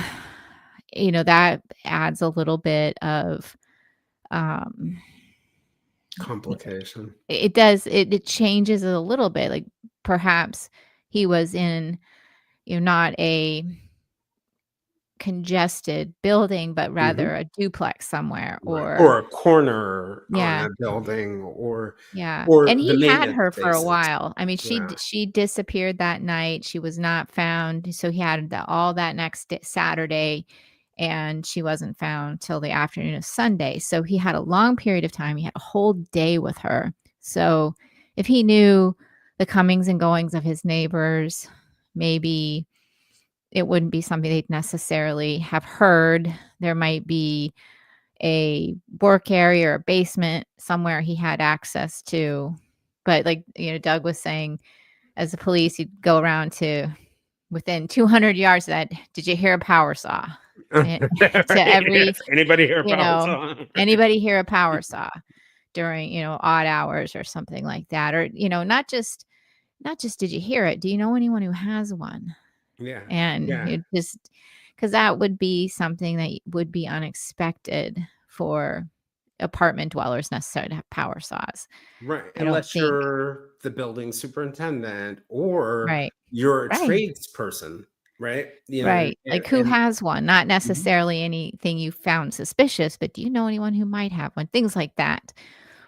Speaker 2: that adds a little bit of, um,
Speaker 1: Complication.
Speaker 2: it does, it changes it a little bit. Like perhaps he was in, not a congested building, but
Speaker 1: Mhm.
Speaker 2: rather a duplex somewhere,
Speaker 1: Right. Or
Speaker 2: or
Speaker 1: a corner on
Speaker 2: yeah.
Speaker 1: a building
Speaker 2: Yeah,
Speaker 1: or
Speaker 2: and
Speaker 1: the
Speaker 2: he had
Speaker 1: maintenance
Speaker 2: her for a
Speaker 1: spaces.
Speaker 2: while. I mean,
Speaker 1: Yeah.
Speaker 2: she disappeared that night, she was not found, so he had all that next d Saturday, and she wasn't found till the afternoon of Sunday, so he had a long period of time, he had a whole day with her. So, if he knew the comings and goings of his neighbors, maybe it wouldn't be something they'd necessarily have heard. There might be a work area or a basement somewhere he had access to. But like, Doug was saying, as a police, you'd go around to within 200 yards of that. Did you hear a power saw? And to
Speaker 1: Right,
Speaker 2: every,
Speaker 1: yes. Anybody hear
Speaker 2: you
Speaker 1: about
Speaker 2: know,
Speaker 1: song?
Speaker 2: anybody hear a power saw during, odd hours or something like that? Or, not just did you hear it? Do you know anyone who has one?
Speaker 1: Yeah.
Speaker 2: And
Speaker 1: Yeah.
Speaker 2: it just, because that would be something that would be unexpected for apartment dwellers necessarily to have power saws.
Speaker 1: Right.
Speaker 2: I don't
Speaker 1: Unless
Speaker 2: think.
Speaker 1: you're the building superintendent or
Speaker 2: Right.
Speaker 1: you're a
Speaker 2: Right.
Speaker 1: tradesperson, right?
Speaker 2: Right. Like who
Speaker 1: And
Speaker 2: has one? Not
Speaker 1: Mhm.
Speaker 2: necessarily anything you found suspicious, but do you know anyone who might have one? Things like that,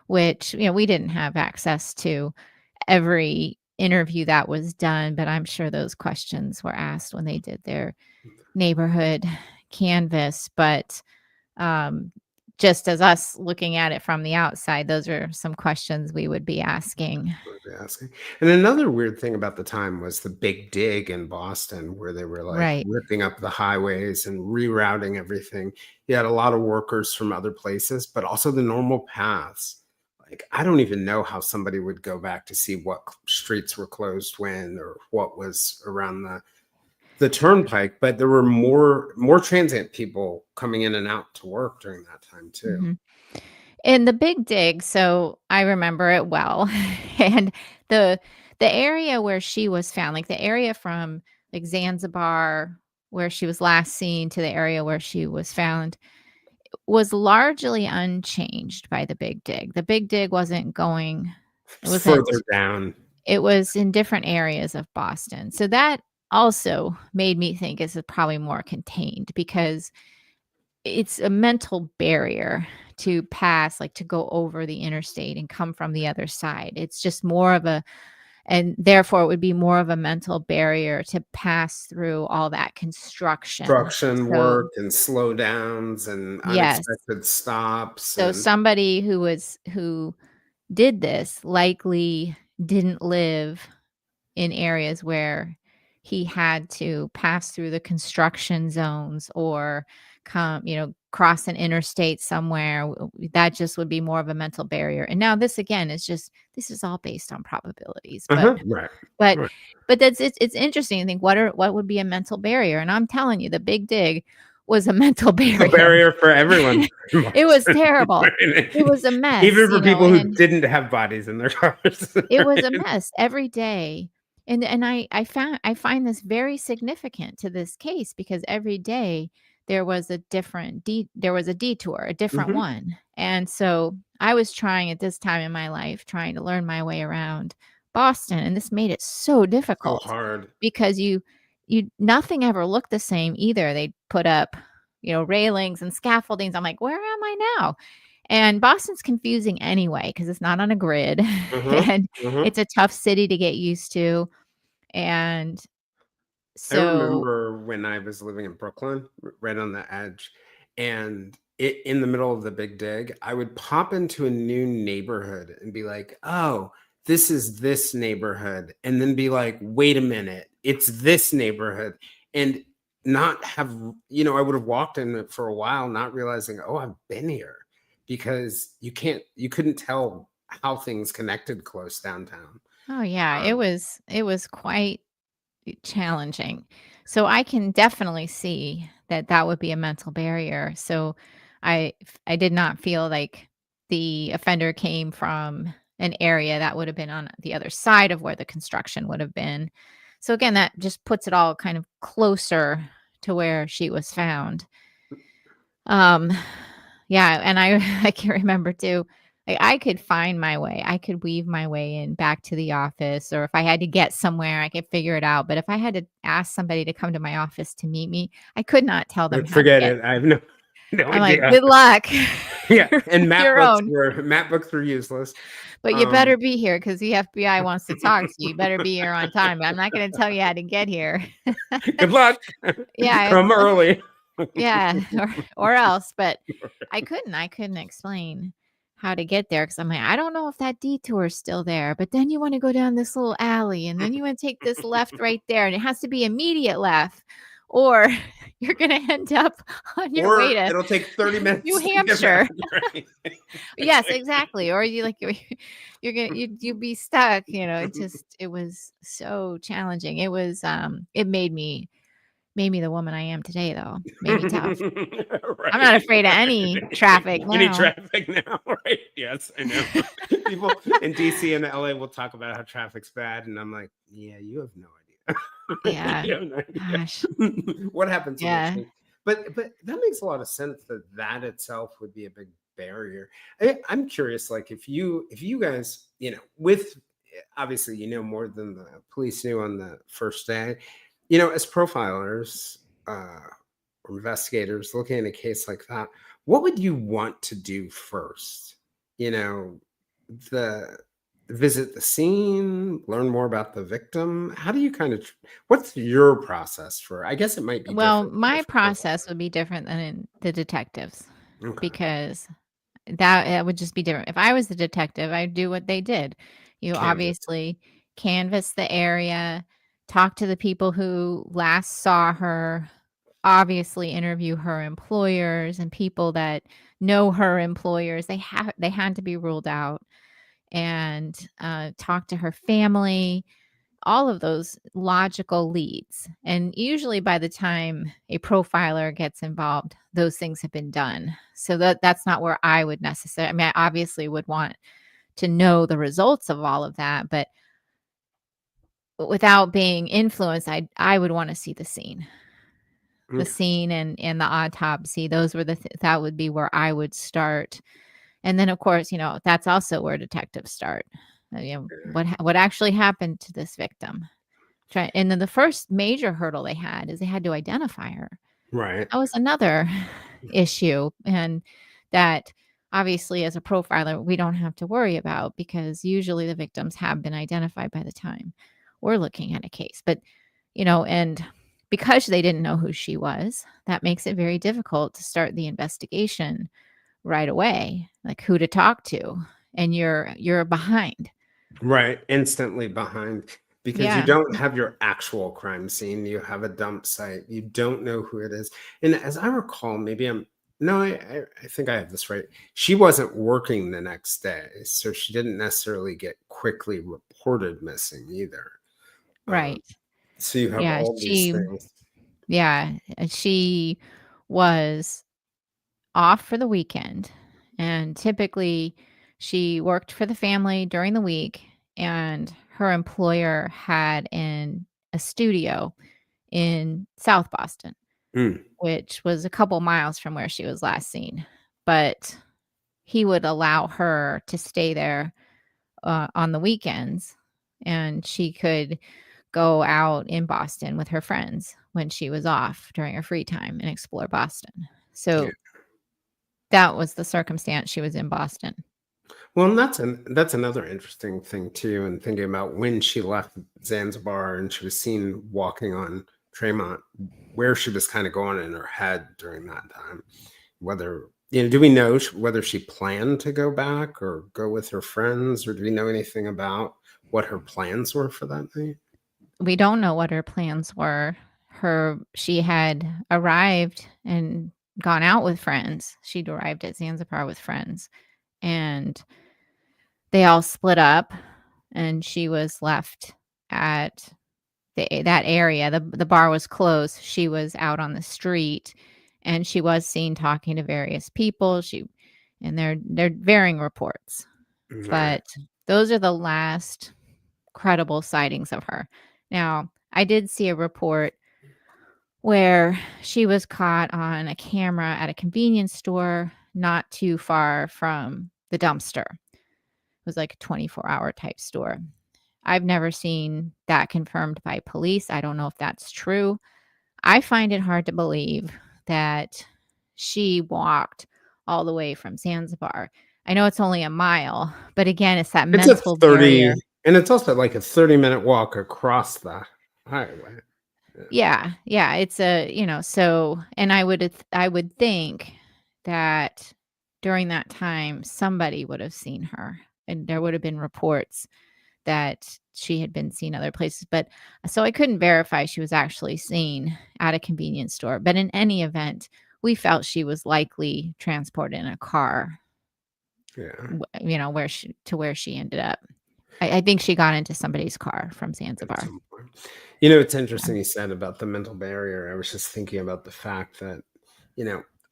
Speaker 2: which, we didn't have access to every interview that was done, but I'm sure those questions were asked when they did their neighborhood canvas. But um, just as us looking at it from the outside, those are some questions we would be asking.
Speaker 1: What were they asking? And another weird thing about the time was the big dig in Boston, where they were like
Speaker 2: Right.
Speaker 1: ripping up the highways and rerouting everything. You had a lot of workers from other places, but also the normal paths. Like, I don't even know how somebody would go back to see what streets were closed when or what was around the turnpike, but there were more transient people coming in and out to work during that time too.
Speaker 2: Mhm. And the Big Dig, so I remember it well. And the the area where she was found, like the area from like Zanzibar where she was last seen to the area where she was found, was largely unchanged by the Big Dig. The Big Dig wasn't going, it
Speaker 1: It's
Speaker 2: wasn't,
Speaker 1: further down.
Speaker 2: it was in different areas of Boston. So that also made me think is probably more contained because it's a mental barrier to pass, like, to go over the interstate and come from the other side. It's just more of a, and therefore it would be more of a mental barrier to pass through all that construction.
Speaker 1: Construction
Speaker 2: So,
Speaker 1: work and slowdowns and
Speaker 2: yes.
Speaker 1: unexpected stops
Speaker 2: So
Speaker 1: and
Speaker 2: somebody who did this likely didn't live in areas where he had to pass through the construction zones or cross an interstate somewhere. That just would be more of a mental barrier. And now this again is just, this is all based on probabilities, but
Speaker 1: right,
Speaker 2: but
Speaker 1: right.
Speaker 2: but that's, it's interesting to think what would be a mental barrier. And I'm telling you, the Big Dig was a mental
Speaker 1: A
Speaker 2: barrier.
Speaker 1: barrier for everyone in
Speaker 2: It was
Speaker 1: Boston,
Speaker 2: terrible. It
Speaker 1: right?
Speaker 2: was a mess,
Speaker 1: Even for people who
Speaker 2: and
Speaker 1: didn't have bodies in their cars.
Speaker 2: it was a
Speaker 1: Right?
Speaker 2: mess every day. And I find this very significant to this case because every day there was a different there was a detour, a different
Speaker 1: Mhm.
Speaker 2: one. And so I was trying at this time in my life, trying to learn my way around Boston, and this made it so
Speaker 1: So
Speaker 2: difficult
Speaker 1: hard.
Speaker 2: because you nothing ever looked the same either. They put up, railings and scaffoldings. I'm like, where am I now? And Boston's confusing anyway because it's not on a grid,
Speaker 1: Uh-huh,
Speaker 2: and
Speaker 1: uh-huh.
Speaker 2: it's a tough city to get used to, and
Speaker 1: I
Speaker 2: so
Speaker 1: remember when I was living in Brooklyn, right on the edge, and in the middle of the big dig, I would pop into a new neighborhood and be like, "Oh, this is this neighborhood," and then be like, "Wait a minute, it's this neighborhood," and not have, I would have walked in it for a while, not realizing, oh, I've been here, because you couldn't tell how things connected close downtown.
Speaker 2: Oh yeah,
Speaker 1: Um,
Speaker 2: it was quite challenging. So I can definitely see that that would be a mental barrier. So I did not feel like the offender came from an area that would have been on the other side of where the construction would have been. So again, that just puts it all kind of closer to where she was found. Um, yeah, and I I can remember too, I could find my way. I could weave my way in back to the office, or if I had to get somewhere, I could figure it out. But if I had to ask somebody to come to my office to meet me, I could not tell them how to
Speaker 1: Forget
Speaker 2: get.
Speaker 1: it. I have no
Speaker 2: I'm like,
Speaker 1: idea.
Speaker 2: "Good luck."
Speaker 1: Yeah,
Speaker 2: You're
Speaker 1: and
Speaker 2: your own.
Speaker 1: map books were useless.
Speaker 2: But you better be here because the FBI wants to talk to you. You better be here on time. I'm not gonna tell you how to get here.
Speaker 1: Good luck.
Speaker 2: Yeah,
Speaker 1: Come early.
Speaker 2: yeah, or else, but I couldn't explain how to get there because 'cause I'm like, "I don't know if that detour is still there, but then you wanna go down this little alley, and then you wanna take this left right there, and it has to be immediate left, or you're gonna end up on your way
Speaker 1: Or
Speaker 2: to
Speaker 1: it'll take 30
Speaker 2: New
Speaker 1: minutes to get
Speaker 2: Hampshire."
Speaker 1: back. Right.
Speaker 2: Yes, exactly, or you like, you're gonna you'd be stuck, it was so challenging. It was, it made me the woman I am today, though. Made me tough. I'm not
Speaker 1: Right.
Speaker 2: afraid of any traffic
Speaker 1: Any
Speaker 2: now.
Speaker 1: traffic now, right? Yes, I know. People in DC and LA will talk about how traffic's bad, and I'm like, yeah, you have no idea.
Speaker 2: Yeah.
Speaker 1: You have no idea.
Speaker 2: Gosh.
Speaker 1: What happens when it
Speaker 2: Yeah.
Speaker 1: changes. But that makes a lot of sense, that itself would be a big barrier. I'm curious, like, if you guys, with, obviously, more than the police knew on the first day, as profilers, or investigators looking at a case like that, what would you want to do first? You know, the visit the scene, learn more about the victim. How do you what's your process for? I guess it might be
Speaker 2: Well,
Speaker 1: different for
Speaker 2: my
Speaker 1: different
Speaker 2: process would
Speaker 1: profilers.
Speaker 2: be different than in the detectives
Speaker 1: Okay.
Speaker 2: because that would just be different. If I was the detective, I'd do what they did. You
Speaker 1: Canvas.
Speaker 2: obviously canvass the area, talk to the people who last saw her, obviously interview her employers and people that know her employers. They had to be ruled out, and talk to her family, all of those logical leads. And usually by the time a profiler gets involved, those things have been done. So that's not where I would necessarily, I mean, I obviously would want to know the results of all of that, but without being influenced, I would want to see the scene. The
Speaker 1: Okay.
Speaker 2: scene and the autopsy. Those were that would be where I would start. And then, of course, that's also where detectives start. What actually happened to this victim? And then the first major hurdle they had is they had to identify her.
Speaker 1: Right.
Speaker 2: That was another issue, and that obviously as a profiler, we don't have to worry about because usually the victims have been identified by the time we're looking at a case. But, and because they didn't know who she was, that makes it very difficult to start the investigation right away, like who to talk to, and you're behind.
Speaker 1: Right. Instantly behind, because you
Speaker 2: Yeah.
Speaker 1: don't have your actual crime scene. You have a dump site. You don't know who it is. And as I recall, maybe no, I think I have this right. She wasn't working the next day, so she didn't necessarily get quickly reported missing either. Um,
Speaker 2: Right.
Speaker 1: so you have
Speaker 2: Yeah,
Speaker 1: all these things.
Speaker 2: she was off for the weekend, and typically she worked for the family during the week, and her employer had a studio in South Boston,
Speaker 1: Mm,
Speaker 2: which was a couple miles from where she was last seen. But he would allow her to stay there on the weekends, and she could go out in Boston with her friends when she was off during her free time and explore Boston.
Speaker 1: yeah.
Speaker 2: So that was the circumstance she was in Boston.
Speaker 1: Well, and that's another interesting thing too, and thinking about when she left Zanzibar and she was seen walking on Tremont, where she was kind of going in her head during that time. Whether, do we know whether she planned to go back or go with her friends, or do we know anything about what her plans were for that night?
Speaker 2: We don't know what her plans were. she had arrived and gone out with friends. She'd arrived at Zanzibar with friends, and they all split up, and she was left at that area. The bar was closed. She was out on the street, and she was seen talking to various people. And they're varying reports,
Speaker 1: All right.
Speaker 2: but those are the last credible sightings of her. Now, I did see a report where she was caught on a camera at a convenience store not too far from the dumpster. It was like a 24-hour type store. I've never seen that confirmed by police. I don't know if that's true. I find it hard to believe that she walked all the way from Zanzibar. I know it's only a mile, but again, it's that
Speaker 1: It's a
Speaker 2: mental
Speaker 1: 30,
Speaker 2: barrier.
Speaker 1: and it's also like a 30-minute walk across the highway.
Speaker 2: Yeah, it's so, and I would think that during that time somebody would have seen her, and there would have been reports that she had been seen other places, but so I couldn't verify she was actually seen at a convenience store. But in any event, we felt she was likely transported in a car,
Speaker 1: Yeah.
Speaker 2: where she ended up. I think she got into somebody's car from
Speaker 1: At
Speaker 2: Zanzibar.
Speaker 1: some point. It's interesting you said about the mental barrier. I was just thinking about the fact that,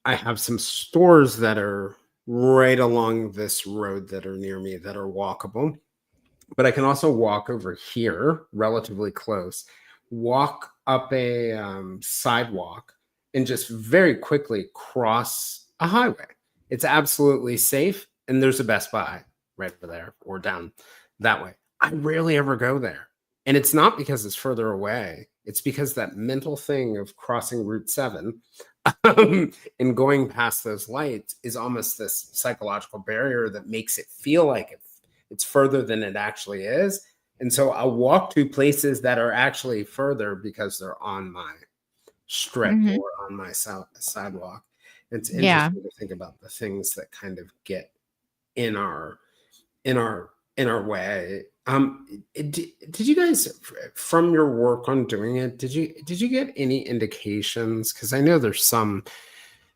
Speaker 1: I have some stores that are right along this road that are near me that are walkable, but I can also walk over here relatively close, walk up a sidewalk, and just very quickly cross a highway. It's absolutely safe. And there's a Best Buy right over there or down that way. I rarely ever go there. And it's not because it's further away. It's because that mental thing of crossing Route 7 and going past those lights is almost this psychological barrier that makes it feel like it's further than it actually is. And so I'll walk to places that are actually further because they're on my strip
Speaker 2: Mhm.
Speaker 1: or on my sidewalk. It's
Speaker 2: Yeah.
Speaker 1: interesting to think about the things that kind of get in our in our in our way. Did you guys, from your work on doing it, did you get any indications? Because I know there's some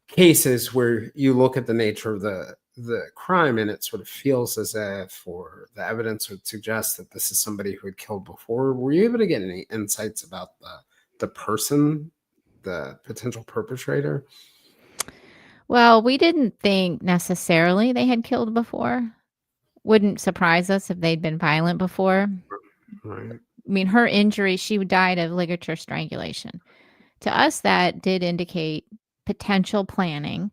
Speaker 1: cases where you look at the nature of the crime and it sort of feels as if, or the evidence would suggest that this is somebody who had killed before. Were you able to get any insights about the person, the potential perpetrator?
Speaker 2: Well, we didn't think necessarily they had killed before. Wouldn't surprise us if they'd been violent before.
Speaker 1: Right.
Speaker 2: I mean, her injury, she died of ligature strangulation. To us, that did indicate potential planning.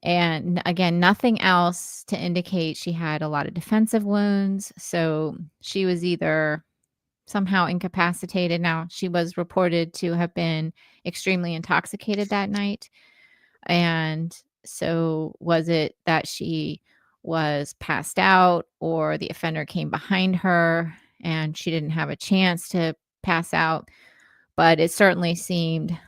Speaker 2: And again, nothing else to indicate she had a lot of defensive wounds. So she was either somehow incapacitated. Now, she was reported to have been extremely intoxicated that night. And so was it that she was passed out, or the offender came behind her and she didn't have a chance to pass out? But it certainly seemed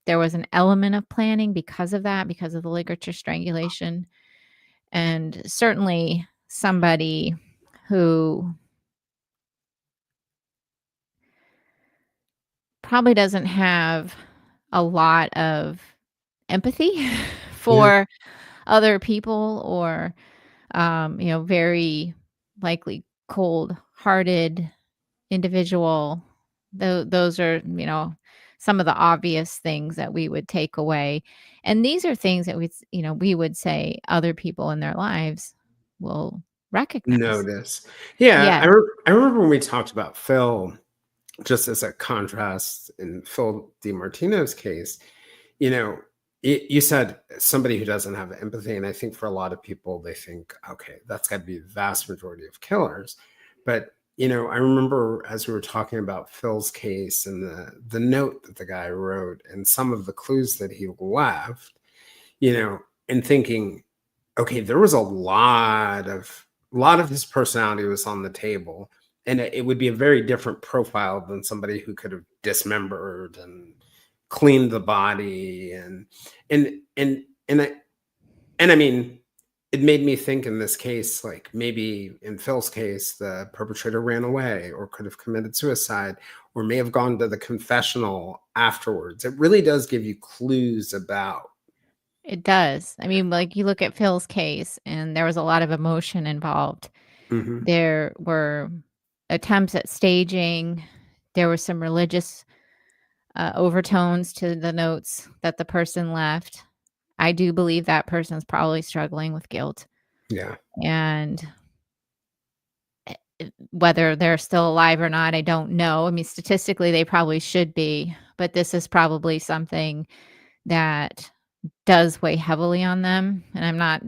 Speaker 2: there was an element of planning because of that, because of the ligature strangulation. And certainly somebody who probably doesn't have a lot of empathy
Speaker 1: Yeah.
Speaker 2: for other people, or very likely cold-hearted individual. Those are, some of the obvious things that we would take away. And these are things that we would say other people in their lives will recognize.
Speaker 1: Notice. Yeah,
Speaker 2: Yeah.
Speaker 1: I remember when we talked about Phil, just as a contrast in Phil DiMartino's case, you know, you said somebody who doesn't have empathy. And I think for a lot of people, they think, okay, that's got to be the vast majority of killers. But, I remember as we were talking about Phil's case and the note that the guy wrote and some of the clues that he left, and thinking, okay, there was a lot of his personality was on the table, and it would be a very different profile than somebody who could have dismembered and cleaned the body and and I mean, it made me think in this case, like maybe in Phil's case, the perpetrator ran away or could have committed suicide or may have gone to the confessional afterwards. It really does give you clues about.
Speaker 2: It does. I mean, like, you look at Phil's case, and there was a lot of emotion involved.
Speaker 1: Mhm.
Speaker 2: There were attempts at staging. There were some religious overtones to the notes that the person left. I do believe that person's probably struggling with guilt,
Speaker 1: Yeah.
Speaker 2: and whether they're still alive or not, I don't know. I mean, statistically, they probably should be, but this is probably something that does weigh heavily on them. And I'm not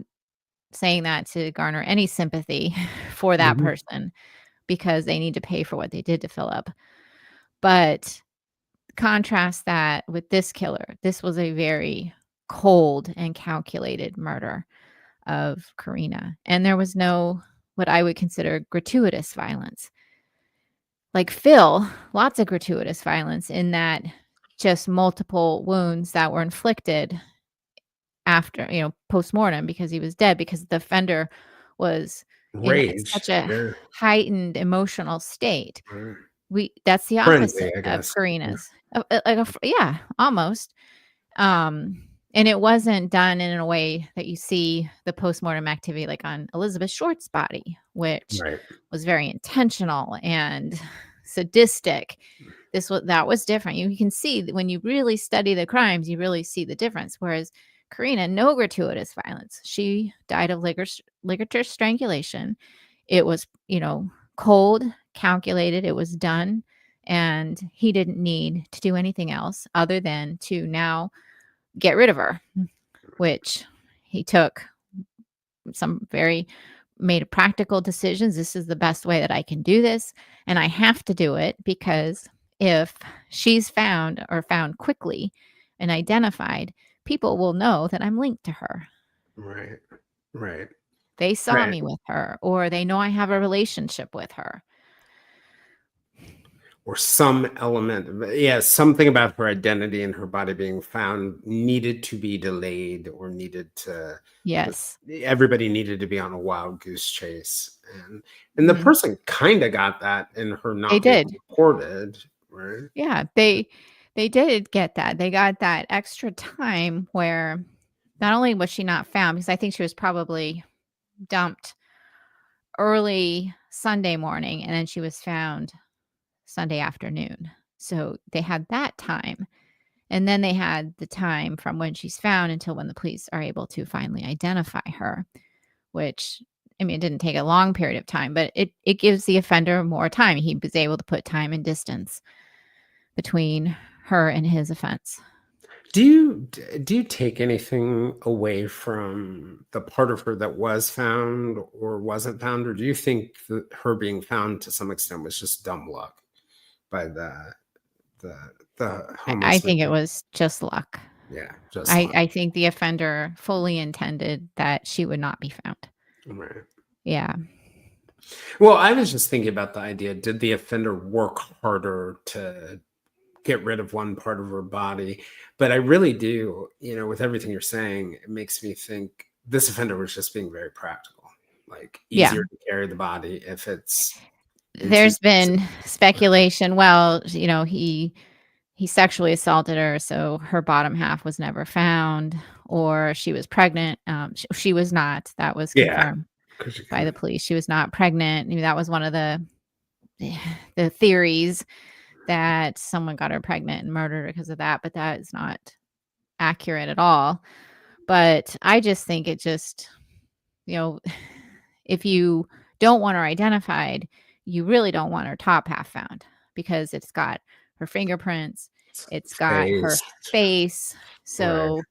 Speaker 2: saying that to garner any sympathy for that
Speaker 1: Mhm.
Speaker 2: person because they need to pay for what they did to Philip. But contrast that with this killer. This was a very cold and calculated murder of Karina. And there was no what I would consider gratuitous violence. Like Phil, lots of gratuitous violence in that just multiple wounds that were inflicted after, post-mortem because he was dead because the offender was in such
Speaker 1: Rage.
Speaker 2: a
Speaker 1: Yeah.
Speaker 2: heightened emotional state.
Speaker 1: Right.
Speaker 2: That's the
Speaker 1: Frenzy,
Speaker 2: opposite
Speaker 1: I
Speaker 2: of
Speaker 1: guess. Yeah.
Speaker 2: Karina's. Yeah, almost. And it wasn't done in a way that you see the postmortem activity like on Elizabeth Short's body, which
Speaker 1: Right.
Speaker 2: was very intentional and sadistic. That was different. You can see that when you really study the crimes, you really see the difference. Whereas Karina, no gratuitous violence. She died of ligature strangulation. It was, cold, calculated. It was done, and he didn't need to do anything else other than to now get rid of her, which he took some very made practical decisions. This is the best way that I can do this, and I have to do it because if she's found or found quickly and identified, people will know that I'm linked to her.
Speaker 1: Right. Right.
Speaker 2: They saw
Speaker 1: Right.
Speaker 2: me with her, or they know I have a relationship with her.
Speaker 1: Or some element yeah, something about her identity and her body being found needed to be delayed or needed to
Speaker 2: Yes.
Speaker 1: everybody needed to be on a wild goose chase, and the
Speaker 2: Mhm.
Speaker 1: person kinda got that in her
Speaker 2: They
Speaker 1: not being
Speaker 2: did.
Speaker 1: reported, right?
Speaker 2: Yeah, they did get that. They got that extra time where not only was she not found, because I think she was probably dumped early Sunday morning, and then she was found Sunday afternoon. So they had that time. And then they had the time from when she's found until when the police are able to finally identify her, which, I mean, it didn't take a long period of time, but it gives the offender more time. He was able to put time and distance between her and his offense.
Speaker 1: Do you take anything away from the part of her that was found or wasn't found, or do you think that her being found to some extent was just dumb luck by the
Speaker 2: I
Speaker 1: homeless man?
Speaker 2: think it was just luck.
Speaker 1: Yeah, just
Speaker 2: I,
Speaker 1: luck.
Speaker 2: I think the offender fully intended that she would not be found.
Speaker 1: Right.
Speaker 2: Yeah.
Speaker 1: Well, I was just thinking about the idea, did the offender work harder to get rid of one part of her body? But I really do, with everything you're saying, it makes me think this offender was just being very practical, like
Speaker 2: Yeah.
Speaker 1: easier to carry the body if it's in two
Speaker 2: There's
Speaker 1: pieces.
Speaker 2: been speculation. Well, he sexually assaulted her, so her bottom half was never found, or she was pregnant. She was not. That was
Speaker 1: Yeah,
Speaker 2: confirmed
Speaker 1: because you
Speaker 2: by
Speaker 1: can.
Speaker 2: the police. She was not pregnant. I mean, that was one of the theories that someone got her pregnant and murdered her because of that, but that is not accurate at all. But I just think it just, you know, if you don't want her identified, you really don't want her top half found because it's got her fingerprints, it's got her
Speaker 1: Face,
Speaker 2: face.
Speaker 1: right,
Speaker 2: So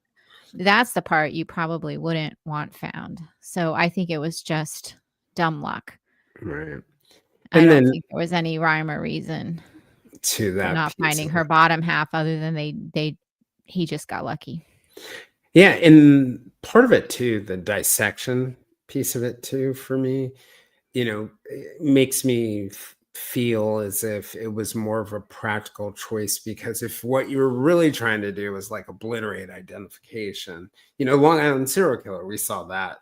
Speaker 2: that's the part you probably wouldn't want found. So I think it was just dumb luck.
Speaker 1: right.
Speaker 2: I
Speaker 1: And
Speaker 2: don't
Speaker 1: then
Speaker 2: think there was any rhyme or reason
Speaker 1: to
Speaker 2: for
Speaker 1: that
Speaker 2: not
Speaker 1: piece
Speaker 2: finding
Speaker 1: of
Speaker 2: her
Speaker 1: it.
Speaker 2: bottom half other than he just got lucky.
Speaker 1: Yeah, and part of it too, the dissection piece of it too, for me, it makes me feel as if it was more of a practical choice because if what you were really trying to do was like obliterate identification, Long Island serial killer, we saw that,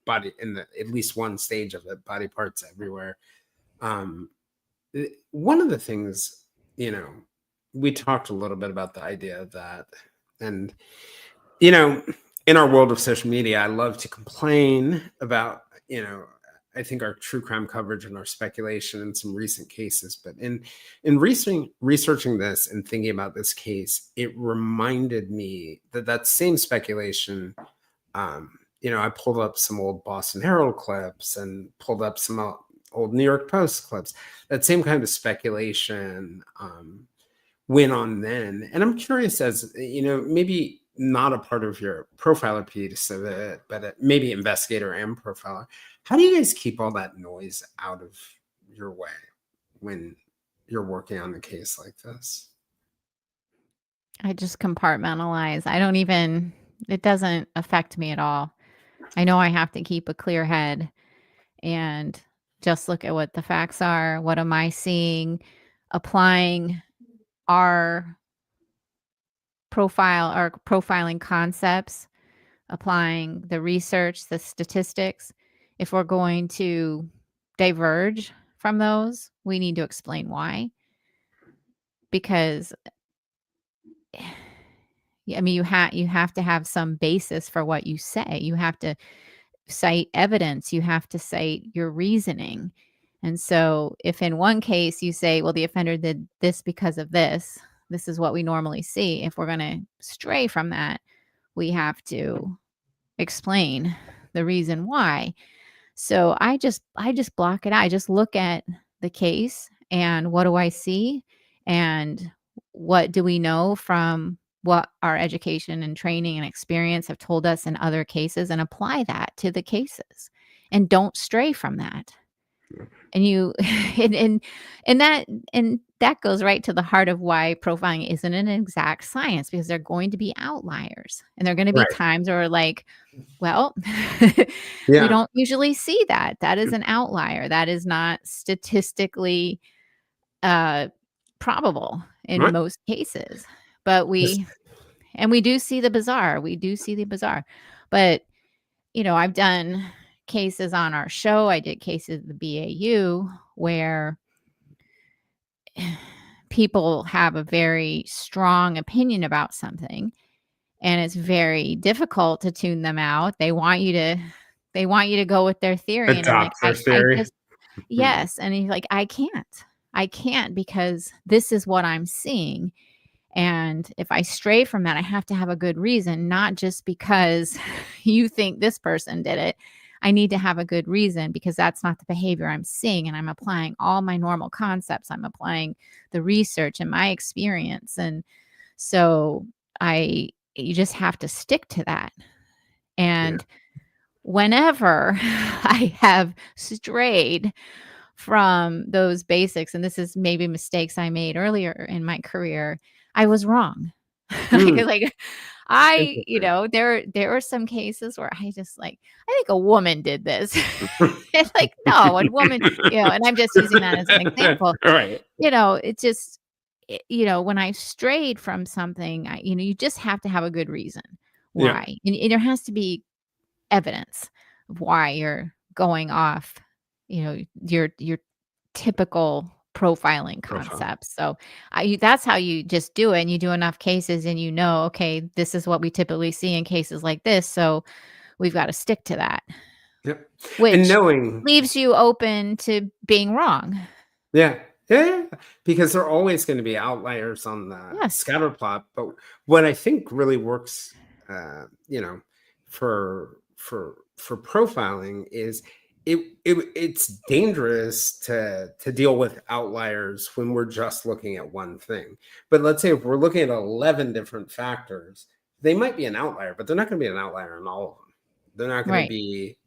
Speaker 1: body at least one stage of it, body parts everywhere. One of the things, we talked a little bit about the idea of that, and in our world of social media, I love to complain about, I think our true crime coverage and our speculation in some recent cases. But in researching this and thinking about this case, it reminded me that same speculation. I pulled up some old Boston Herald clips and pulled up some old New York Post clips. That same kind of speculation went on then. And I'm curious, as maybe not a part of your profiler piece of it, but maybe investigator and profiler. How do you guys keep all that noise out of your way when you're working on a case like this?
Speaker 2: I just compartmentalize. It doesn't affect me at all. I know I have to keep a clear head and just look at what the facts are. What am I seeing? Applying our profiling concepts, applying the research, the statistics. If we're going to diverge from those, we need to explain why. Because you have to have some basis for what you say. You have to cite evidence. You have to cite your reasoning. And so if in one case you say, well, the offender did this because of this is what we normally see. If we're going to stray from that, we have to explain the reason why. So I just block it out. I just look at the case and what do I see and what do we know from what our education and training and experience have told us in other cases, and apply that to the cases and don't stray from that. And you and that goes right to the heart of why profiling isn't an exact science, because there are going to be outliers, and there are going to be times where like, well, we don't usually see that. That is an outlier. That is not statistically probable in most cases. But we do see the bizarre. We do see the bizarre. But I've done cases on our show. I did cases at the BAU where people have a very strong opinion about something, and it's very difficult to tune them out. They want you to go with their theory.
Speaker 1: Adopt their theory.
Speaker 2: Yes. And he's like, I can't because this is what I'm seeing. And if I stray from that, I have to have a good reason, not just because you think this person did it. I need to have a good reason, because that's not the behavior I'm seeing. And I'm applying all my normal concepts. I'm applying the research and my experience. And so you just have to stick to that. And whenever I have strayed from those basics, and this is maybe mistakes I made earlier in my career, I was wrong. There are some cases where I just I think a woman did this. It's like, no, a woman, and I'm just using that as an example.
Speaker 1: Right.
Speaker 2: It's just, when I strayed from something, you just have to have a good reason why. And there has to be evidence of why you're going off, your typical profiling concepts. So that's how you just do it. And you do enough cases and okay, this is what we typically see in cases like this. So we've got to stick to that.
Speaker 1: Yep.
Speaker 2: Which leaves you open to being wrong.
Speaker 1: Yeah. Because there are always going to be outliers on the scatter plot. But what I think really works, for profiling is it's dangerous to deal with outliers when we're just looking at one thing. But let's say if we're looking at 11 different factors, they might be an outlier, but they're not going to be an outlier in all of them. They're not going to be,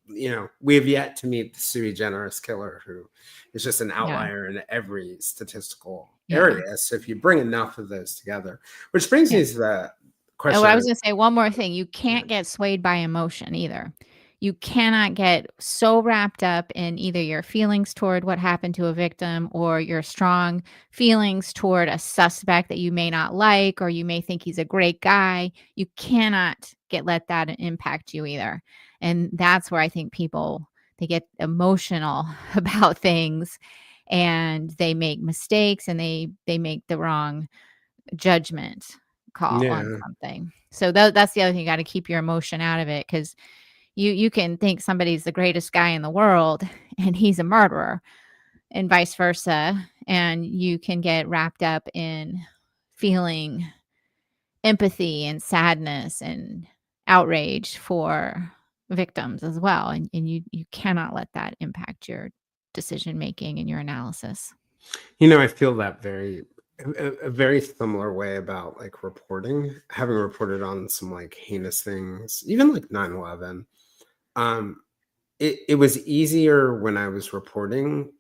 Speaker 1: we have yet to meet the sui generis killer who is just an outlier in every statistical area. So if you bring enough of those together, which brings me to the question.
Speaker 2: I was going to say one more thing. You can't get swayed by emotion either. You cannot get so wrapped up in either your feelings toward what happened to a victim or your strong feelings toward a suspect that you may not like, or you may think he's a great guy. You cannot let that impact you either. And that's where I think people, they get emotional about things, and they make mistakes, and they make the wrong judgment call on
Speaker 1: Yeah.
Speaker 2: something. So that's the other thing, you gotta keep your emotion out of it, because you can think somebody's the greatest guy in the world and he's a murderer, and vice versa, and you can get wrapped up in feeling empathy and sadness and outrage for victims as well, and you cannot let that impact your decision making and your analysis.
Speaker 1: I feel that a very similar way about like reporting, having reported on some like heinous things, even like 9/11. Um, it was easier when I was reporting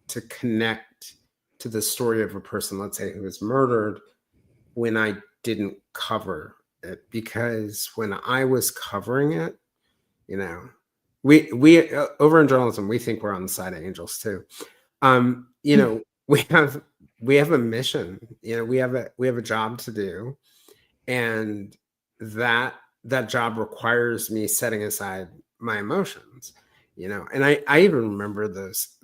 Speaker 1: to connect to the story of a person, let's say, who was murdered, when I didn't cover it, because when I was covering it, you know, we over in journalism, we think we're on the side of angels too. You know, we have a mission. We have a job to do, and that job requires me setting aside my emotions. And I even remember this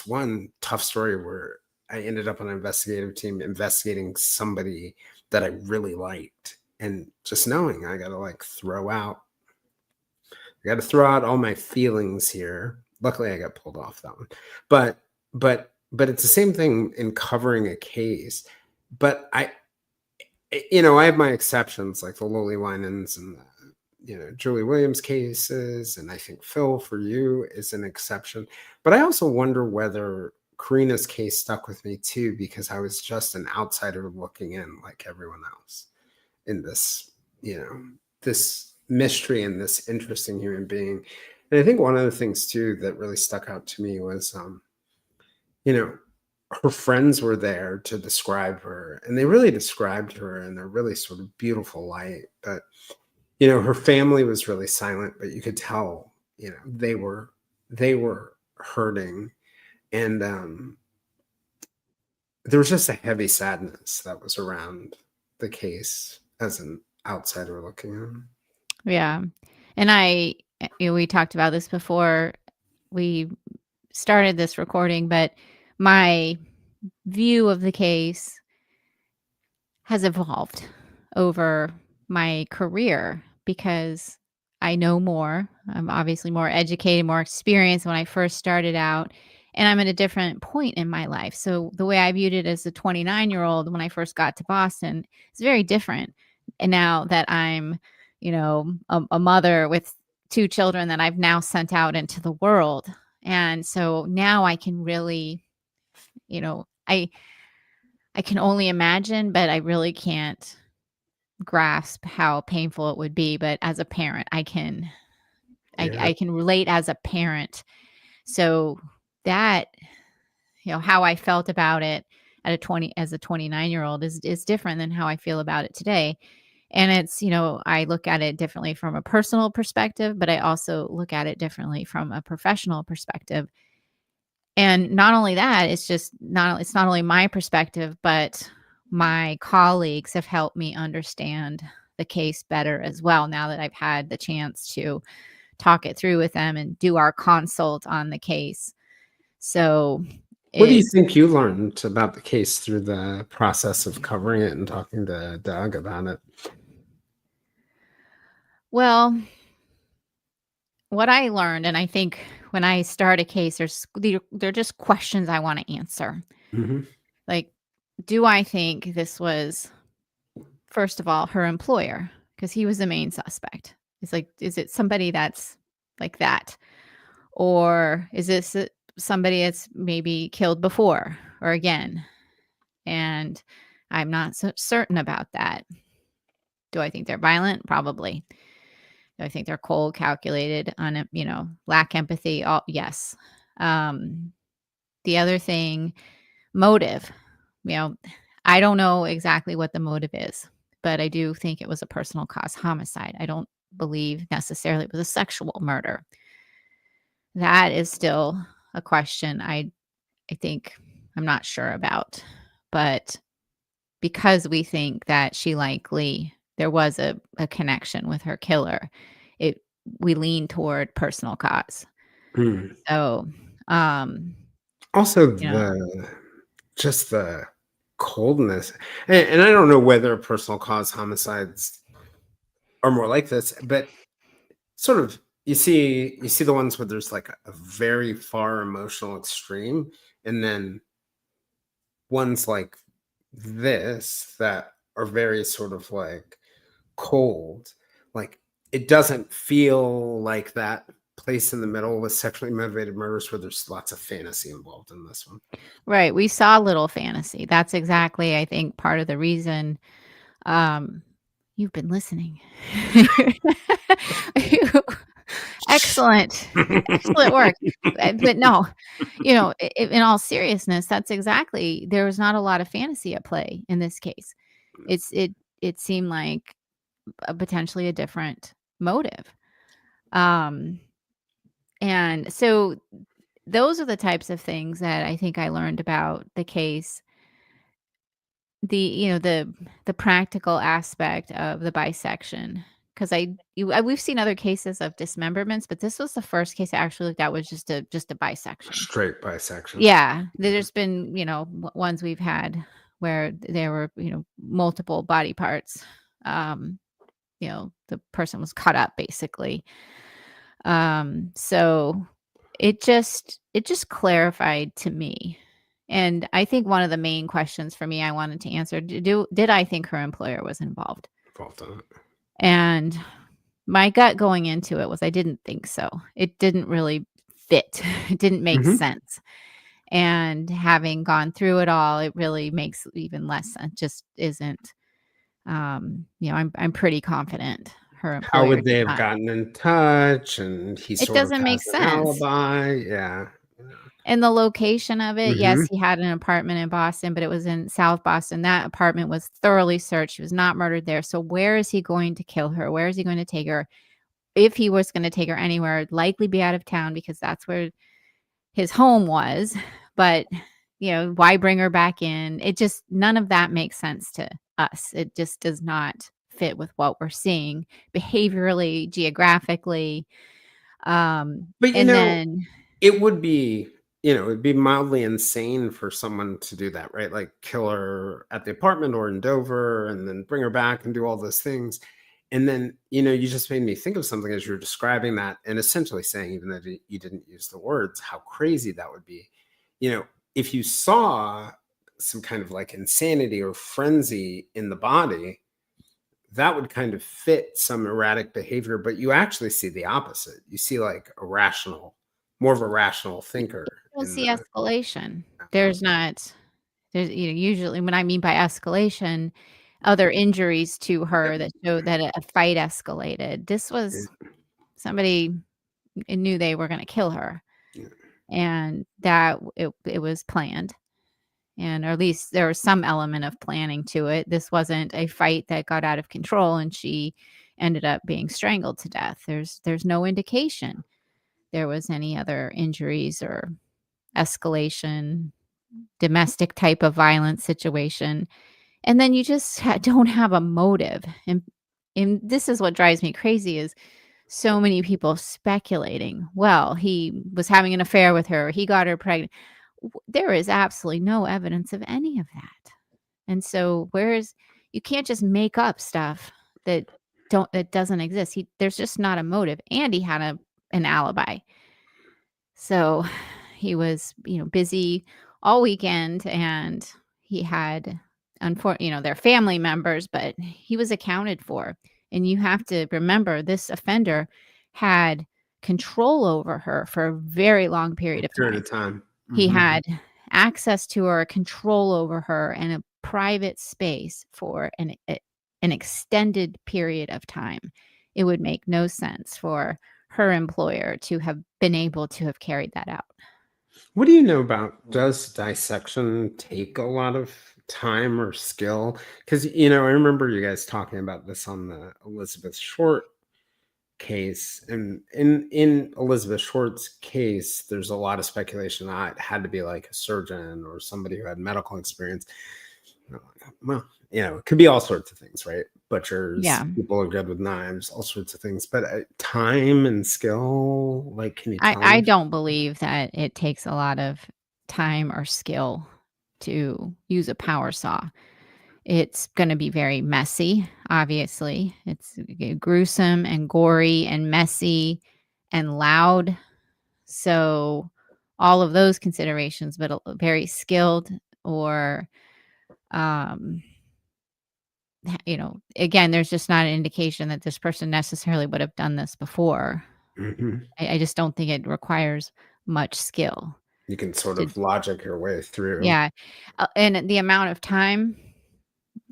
Speaker 1: one tough story where I ended up on an investigative team investigating somebody that I really liked, and just knowing I got to throw out all my feelings here. Luckily, I got pulled off that one. But it's the same thing in covering a case. But I have my exceptions, like the Lily Winans and Julie Williams cases, and I think Phil, for you, is an exception. But I also wonder whether Karina's case stuck with me too, because I was just an outsider looking in, like everyone else, in this mystery and this interesting human being. And I think one of the things too that really stuck out to me was, her friends were there to describe her, and they really described her in a really sort of beautiful light. But her family was really silent, but you could tell, they were hurting, and there was just a heavy sadness that was around the case as an outsider looking in.
Speaker 2: Yeah. And we talked about this before we started this recording, but my view of the case has evolved over my career, because I know more. I'm obviously more educated, more experienced when I first started out, and I'm at a different point in my life. So the way I viewed it as a 29-year-old when I first got to Boston is very different. And now that I'm, a mother with two children that I've now sent out into the world. And so now I can really, I can only imagine, but I really can't grasp how painful it would be. But as a parent,
Speaker 1: Yeah.
Speaker 2: I can relate as a parent. So that, how I felt about it as a 29-year-old is different than how I feel about it today. And it's, I look at it differently from a personal perspective, but I also look at it differently from a professional perspective. And not only that, it's not only my perspective, but my colleagues have helped me understand the case better as well, now that I've had the chance to talk it through with them and do our consult on the case. So
Speaker 1: What do you
Speaker 2: it's
Speaker 1: think you learned about the case through the process of covering it and talking to Doug about it?
Speaker 2: well, what I learned, and I think when I start a case, they're just questions I want to answer.
Speaker 1: Hmm.
Speaker 2: Like, do I think this was, first of all, her employer? Because he was the main suspect. It's like, is it somebody that's like that? Or is this somebody that's maybe killed before or again? And I'm not so certain about that. Do I think they're violent? Probably. Do I think they're cold, calculated, lack empathy? All yes. Um, the other thing, motive. You know, I don't know exactly what the motive is, but I do think it was a personal cause homicide. I don't believe necessarily it was a sexual murder. That is still a question I think I'm not sure about. But because we think that there was a connection with her killer, it we lean toward personal cause.
Speaker 1: Hmm.
Speaker 2: So,
Speaker 1: Also,
Speaker 2: you know,
Speaker 1: just the coldness, and I don't know whether personal cause homicides are more like this, but sort of you see the ones where there's like a very far emotional extreme, and then ones like this that are very sort of like cold. Like, it doesn't feel like that place in the middle with sexually motivated murders where there's lots of fantasy involved in this one.
Speaker 2: right, we saw little fantasy. That's exactly, I think, part of the reason. um, you've been listening. You excellent, excellent work. But no, in all seriousness, that's exactly, there was not a lot of fantasy at play in this case. It seemed like potentially a different motive. Um, and so those are the types of things that I think I learned about the case. The practical aspect of the bisection, because we've seen other cases of dismemberments, but this was the first case I actually looked at was just a bisection.
Speaker 1: Straight bisection.
Speaker 2: Yeah, there's been, ones we've had where there were, multiple body parts. The person was cut up basically. So it just clarified to me. And I think one of the main questions for me I wanted to answer, did I think her employer was involved?
Speaker 1: Involved in it.
Speaker 2: And my gut going into it was I didn't think so. It didn't really fit. It didn't make
Speaker 1: Mhm.
Speaker 2: sense. And having gone through it all, it really makes even less sense. Just isn't. I'm pretty confident her
Speaker 1: How
Speaker 2: employer
Speaker 1: would they
Speaker 2: did
Speaker 1: have
Speaker 2: not.
Speaker 1: gotten in touch? And he
Speaker 2: It
Speaker 1: sort of
Speaker 2: doesn't make
Speaker 1: has an
Speaker 2: sense.
Speaker 1: alibi. Yeah.
Speaker 2: And the location of it, yes,
Speaker 1: Mhm.
Speaker 2: he had an apartment in Boston, but it was in South Boston. That apartment was thoroughly searched. She was not murdered there. So where is he going to kill her? Where is he going to take her? If he was going to take her anywhere, it'd likely be out of town because that's where his home was. But, why bring her back in? It just, none of that makes sense to us. It just does not fit with what we're seeing behaviorally, geographically.
Speaker 1: But,
Speaker 2: And then,
Speaker 1: it would be, it'd be mildly insane for someone to do that, right? Like, kill her at the apartment or in Dover and then bring her back and do all those things. And then, you just made me think of something as you're describing that and essentially saying, even though you didn't use the words, how crazy that would be. If you saw some kind of like insanity or frenzy in the body, that would kind of fit some erratic behavior, but you actually see the opposite. You see like more of a rational thinker
Speaker 2: don't
Speaker 1: in
Speaker 2: see
Speaker 1: the.
Speaker 2: escalation. There's, usually when I mean by escalation, other injuries to her that show that a fight escalated. This was somebody knew they were gonna kill her, and that it was planned, or at least there was some element of planning to it. This wasn't a fight that got out of control and she ended up being strangled to death. There's no indication there was any other injuries or escalation, domestic type of violence situation. And then you just don't have a motive. And this is what drives me crazy is so many people speculating, well, he was having an affair with her, he got her pregnant. There is absolutely no evidence of any of that. And so you can't just make up stuff that doesn't exist. There's just not a motive. And he had an alibi. So he was, busy all weekend and he had their family members, but he was accounted for. And you have to remember this offender had control over her for a very long period of
Speaker 1: Period
Speaker 2: time.
Speaker 1: of time.
Speaker 2: He
Speaker 1: Mhm.
Speaker 2: had access to her, control over her, and a private space for an extended period of time. It would make no sense for her employer to have been able to have carried that out.
Speaker 1: What do you know about, does dissection take a lot of time or skill? Because, I remember you guys talking about this on the Elizabeth Short case. And in Elizabeth Short's case, there's a lot of speculation that it had to be like a surgeon or somebody who had medical experience. Well, it could be all sorts of things, right? butchers,
Speaker 2: Yeah.
Speaker 1: people are good with knives, all sorts of things. But time and skill, like, can you tell
Speaker 2: I
Speaker 1: me?
Speaker 2: don't believe that it takes a lot of time or skill to use a power saw. It's gonna be very messy, obviously. It's gruesome and gory and messy and loud. So, all of those considerations, but very skilled or, um, again, there's just not an indication that this person necessarily would have done this before.
Speaker 1: Mhm.
Speaker 2: I just don't think it requires much skill
Speaker 1: You can sort
Speaker 2: to.
Speaker 1: of logic your way through.
Speaker 2: Yeah, and the amount of time,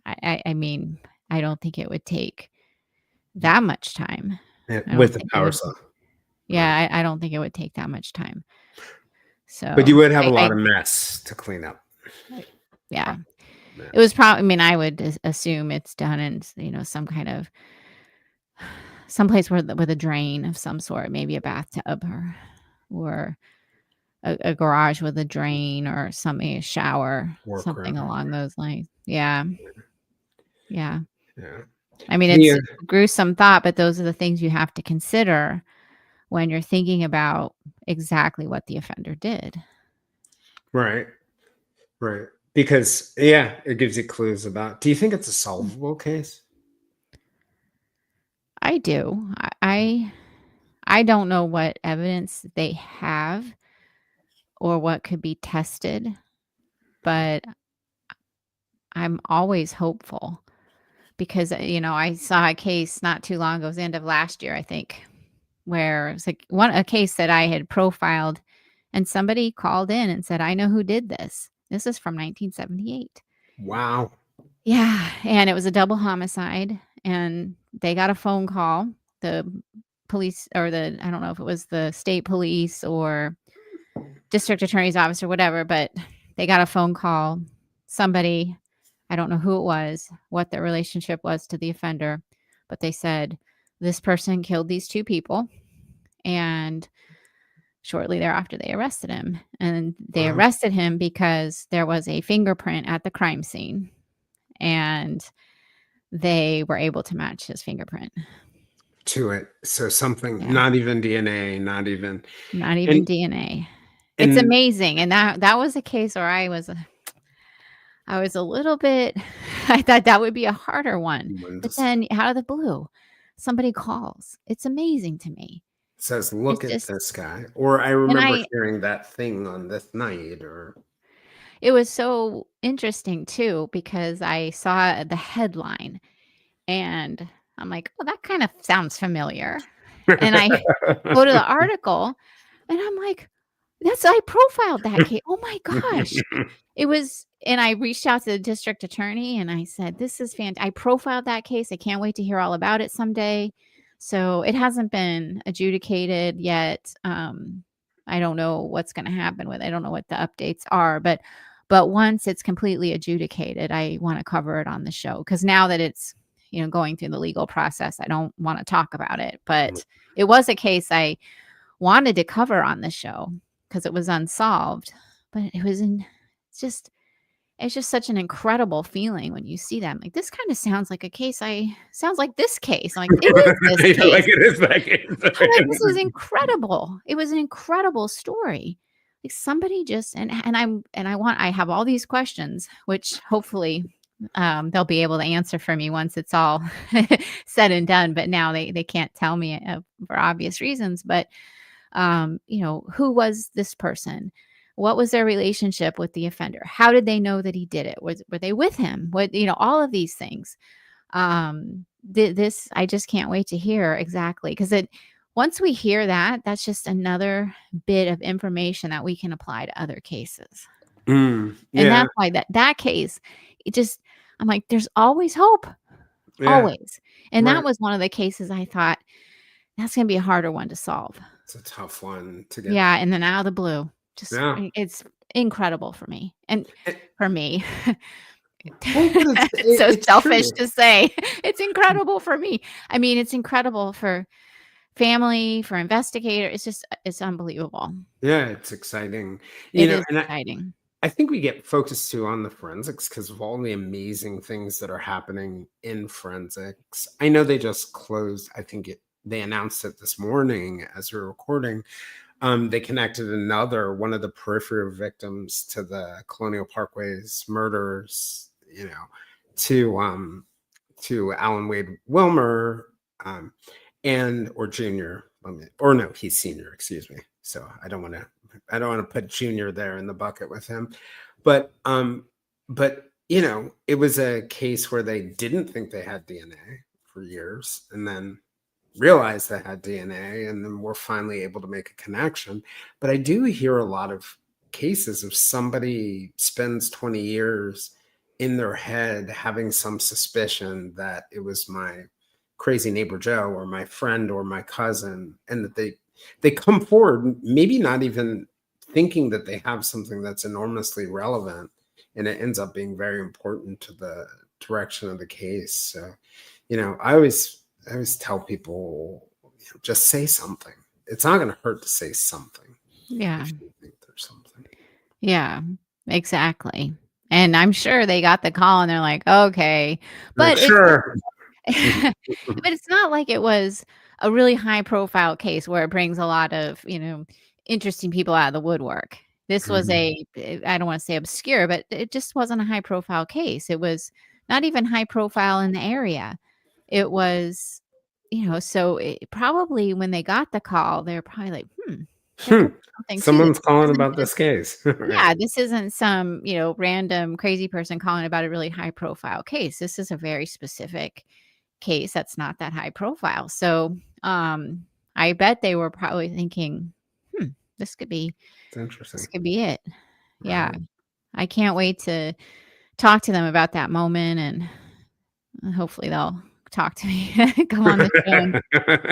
Speaker 2: I mean, I don't think it would take that much time. I don't
Speaker 1: With the
Speaker 2: think it
Speaker 1: power
Speaker 2: would.
Speaker 1: saw. Right.
Speaker 2: Yeah, I don't think it would take that much time.
Speaker 1: But you
Speaker 2: So,
Speaker 1: would have a
Speaker 2: I
Speaker 1: lot of mess to clean up.
Speaker 2: yeah.
Speaker 1: Yeah.
Speaker 2: It was probably. I mean, I would assume it's done in, some kind of someplace with a drain of some sort, maybe a bathtub or a garage with a drain or something, a shower, something
Speaker 1: Workroom.
Speaker 2: along those lines. Yeah, yeah.
Speaker 1: Yeah.
Speaker 2: I mean,
Speaker 1: Can
Speaker 2: it's
Speaker 1: you
Speaker 2: a gruesome thought, but those are the things you have to consider when you're thinking about exactly what the offender did.
Speaker 1: Right. Right. Because yeah, it gives you clues about. Do you think it's a
Speaker 2: Hmm.
Speaker 1: solvable case?
Speaker 2: I do. I don't know what evidence they have or what could be tested, but I'm always hopeful because, I saw a case not too long ago, it was the end of last year, I think, where it was like a case that I had profiled and somebody called in and said, I know who did this. This is from 1978.
Speaker 1: Wow.
Speaker 2: Yeah. And it was a double homicide. And they got a phone call. The police or I don't know if it was the state police or district attorney's office or whatever, but they got a phone call. Somebody, I don't know who it was, what their relationship was to the offender, but they said this person killed these two people. And shortly thereafter, they arrested him. And they
Speaker 1: Wow.
Speaker 2: arrested him because there was a fingerprint at the crime scene. And they were able to match his fingerprint.
Speaker 1: To it. So something,
Speaker 2: Yeah.
Speaker 1: not even DNA, not even.
Speaker 2: Not even
Speaker 1: And
Speaker 2: DNA. It's
Speaker 1: and
Speaker 2: amazing. And that was a case where I was a little bit. I thought that would be a harder one. But
Speaker 1: Windows
Speaker 2: then out of the blue, somebody calls. It's amazing to me.
Speaker 1: says, look
Speaker 2: It's
Speaker 1: at
Speaker 2: just.
Speaker 1: this guy. Or I
Speaker 2: And
Speaker 1: remember hearing that thing on this night, or
Speaker 2: it was so interesting too because I saw the headline and I'm like, "Oh, that kind of sounds familiar." And I go to the article and I'm like, I profiled that case. Oh my gosh. It was, and I reached out to the district attorney and I said, "This is I profiled that case. I can't wait to hear all about it someday." So it hasn't been adjudicated yet. I don't know what's going to happen with it. I don't know what the updates are, but once it's completely adjudicated, I want to cover it on the show because now that it's going through the legal process, I don't want to talk about it. But it was a case I wanted to cover on the show because it was unsolved, but it's just such an incredible feeling when you see that. I'm like, this kind of sounds like a case sounds like this case. I'm like, it is this
Speaker 1: yeah, like
Speaker 2: case.
Speaker 1: it is that case.
Speaker 2: I'm like, this is incredible. It was an incredible story. Like somebody just I have all these questions, which hopefully they'll be able to answer for me once it's all said and done. But now they can't tell me for obvious reasons. But who was this person? What was their relationship with the offender? How did they know that he did it? Were they with him? All of these things. This I just can't wait to hear exactly because once we hear that, that's just another bit of information that we can apply to other cases. And
Speaker 1: Yeah.
Speaker 2: that's why that case, I'm like, there's always hope,
Speaker 1: Yeah.
Speaker 2: always. And that
Speaker 1: Right.
Speaker 2: was one of the cases I thought that's going to be a harder one to solve.
Speaker 1: It's a tough one to get.
Speaker 2: Yeah, and then out of the blue,
Speaker 1: Yeah.
Speaker 2: it's incredible for me. And for me,
Speaker 1: Well, but
Speaker 2: it's so
Speaker 1: it's
Speaker 2: selfish
Speaker 1: true.
Speaker 2: to say. It's incredible for me. I mean, it's incredible for family, for investigator. It's unbelievable.
Speaker 1: Yeah, it's exciting.
Speaker 2: It is
Speaker 1: And
Speaker 2: exciting.
Speaker 1: I think we get focused too on the forensics because of all the amazing things that are happening in forensics. I know they just closed, I think they announced it this morning as we were recording. They connected one of the peripheral victims to the Colonial Parkways murders, to Alan Wade Wilmer, or Junior. Or no, he's senior, excuse me. So I don't want to put Junior there in the bucket with him. But it was a case where they didn't think they had DNA for years, and then realized they had DNA, and then we're finally able to make a connection. But I do hear a lot of cases of somebody spends 20 years in their head having some suspicion that it was my crazy neighbor Joe or my friend or my cousin, and that they come forward maybe not even thinking that they have something that's enormously relevant, and it ends up being very important to the direction of the case. So, I always tell people, just say something. It's not going to hurt to say something.
Speaker 2: Yeah.
Speaker 1: If you think there's something.
Speaker 2: Yeah, exactly. And I'm sure they got the call and they're like, okay, but
Speaker 1: Sure.
Speaker 2: but it's not like it was a really high profile case where it brings a lot of, interesting people out of the woodwork. This was I don't want to say obscure, but it just wasn't a high profile case. It was not even high profile in the area. It was, so probably when they got the call, they're probably like,
Speaker 1: someone's calling about this case.
Speaker 2: Right. Yeah, this isn't some, random crazy person calling about a really high profile case. This is a very specific case that's not that high profile. So I bet they were probably thinking, this could be
Speaker 1: interesting.
Speaker 2: This could be it. Yeah. Right. I can't wait to talk to them about that moment, and hopefully they'll talk to me, come on the show and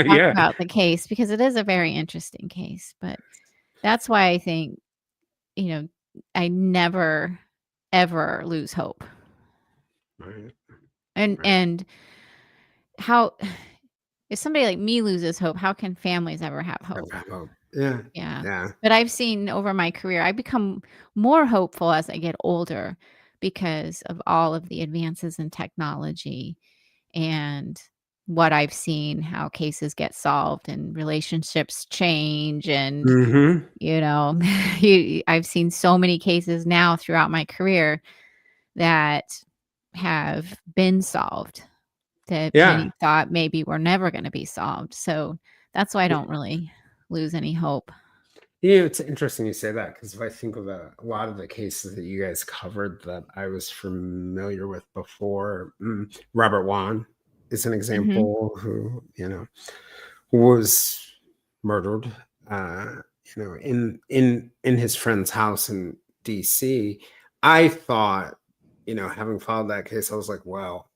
Speaker 2: talk about the case, because it is a very interesting case. But that's why I think, I never, ever lose hope.
Speaker 1: Right.
Speaker 2: And how, if somebody like me loses hope, how can families ever have hope?
Speaker 1: Yeah.
Speaker 2: But I've seen over my career, I become more hopeful as I get older because of all of the advances in technology and what I've seen, how cases get solved and relationships change. And, I've seen so many cases now throughout my career that have been solved that many thought maybe were never going to be solved. So that's why I don't really lose any hope.
Speaker 1: It's interesting you say that, because if I think of a lot of the cases that you guys covered that I was familiar with before, Robert Wan is an example who was murdered, in his friend's house in DC. I thought, having followed that case, I was like, well,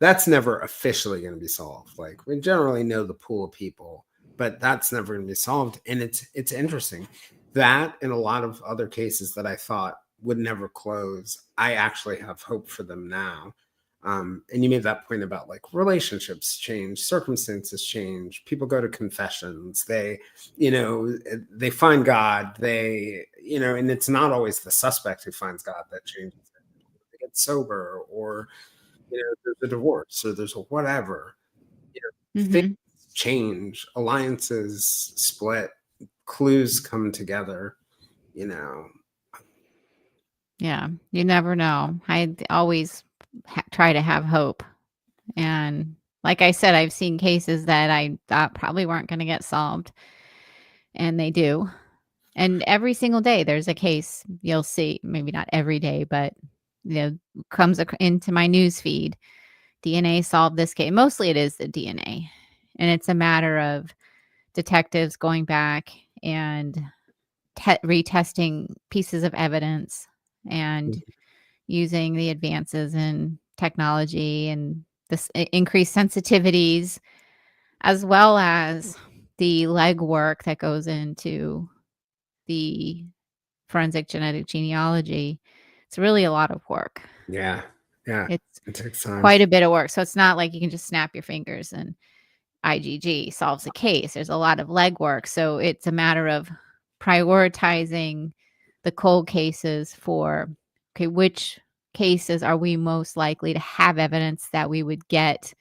Speaker 1: that's never officially going to be solved. Like, we generally know the pool of people, but that's never going to be solved. And it's interesting that in a lot of other cases that I thought would never close, I actually have hope for them now. And you made that point about like relationships change, circumstances change, people go to confessions, they find God, and it's not always the suspect who finds God that changes it. They get sober, or there's a divorce, or there's a whatever. Things change, alliances split, clues come together.
Speaker 2: Yeah, you never know. I always try to have hope. And like I said, I've seen cases that I thought probably weren't going to get solved, and they do. And every single day there's a case you'll see, maybe not every day, but comes into my news feed. DNA solved this case. Mostly it is the DNA. And it's a matter of detectives going back and retesting pieces of evidence and using the advances in technology and this increased sensitivities, as well as the legwork that goes into the forensic genetic genealogy. It's really a lot of work.
Speaker 1: Yeah.
Speaker 2: It
Speaker 1: takes time.
Speaker 2: Quite a bit of work. So it's not like you can just snap your fingers and IgG solves the case. There's a lot of legwork. So it's a matter of prioritizing the cold cases for, okay, which cases are we most likely to have evidence that we would get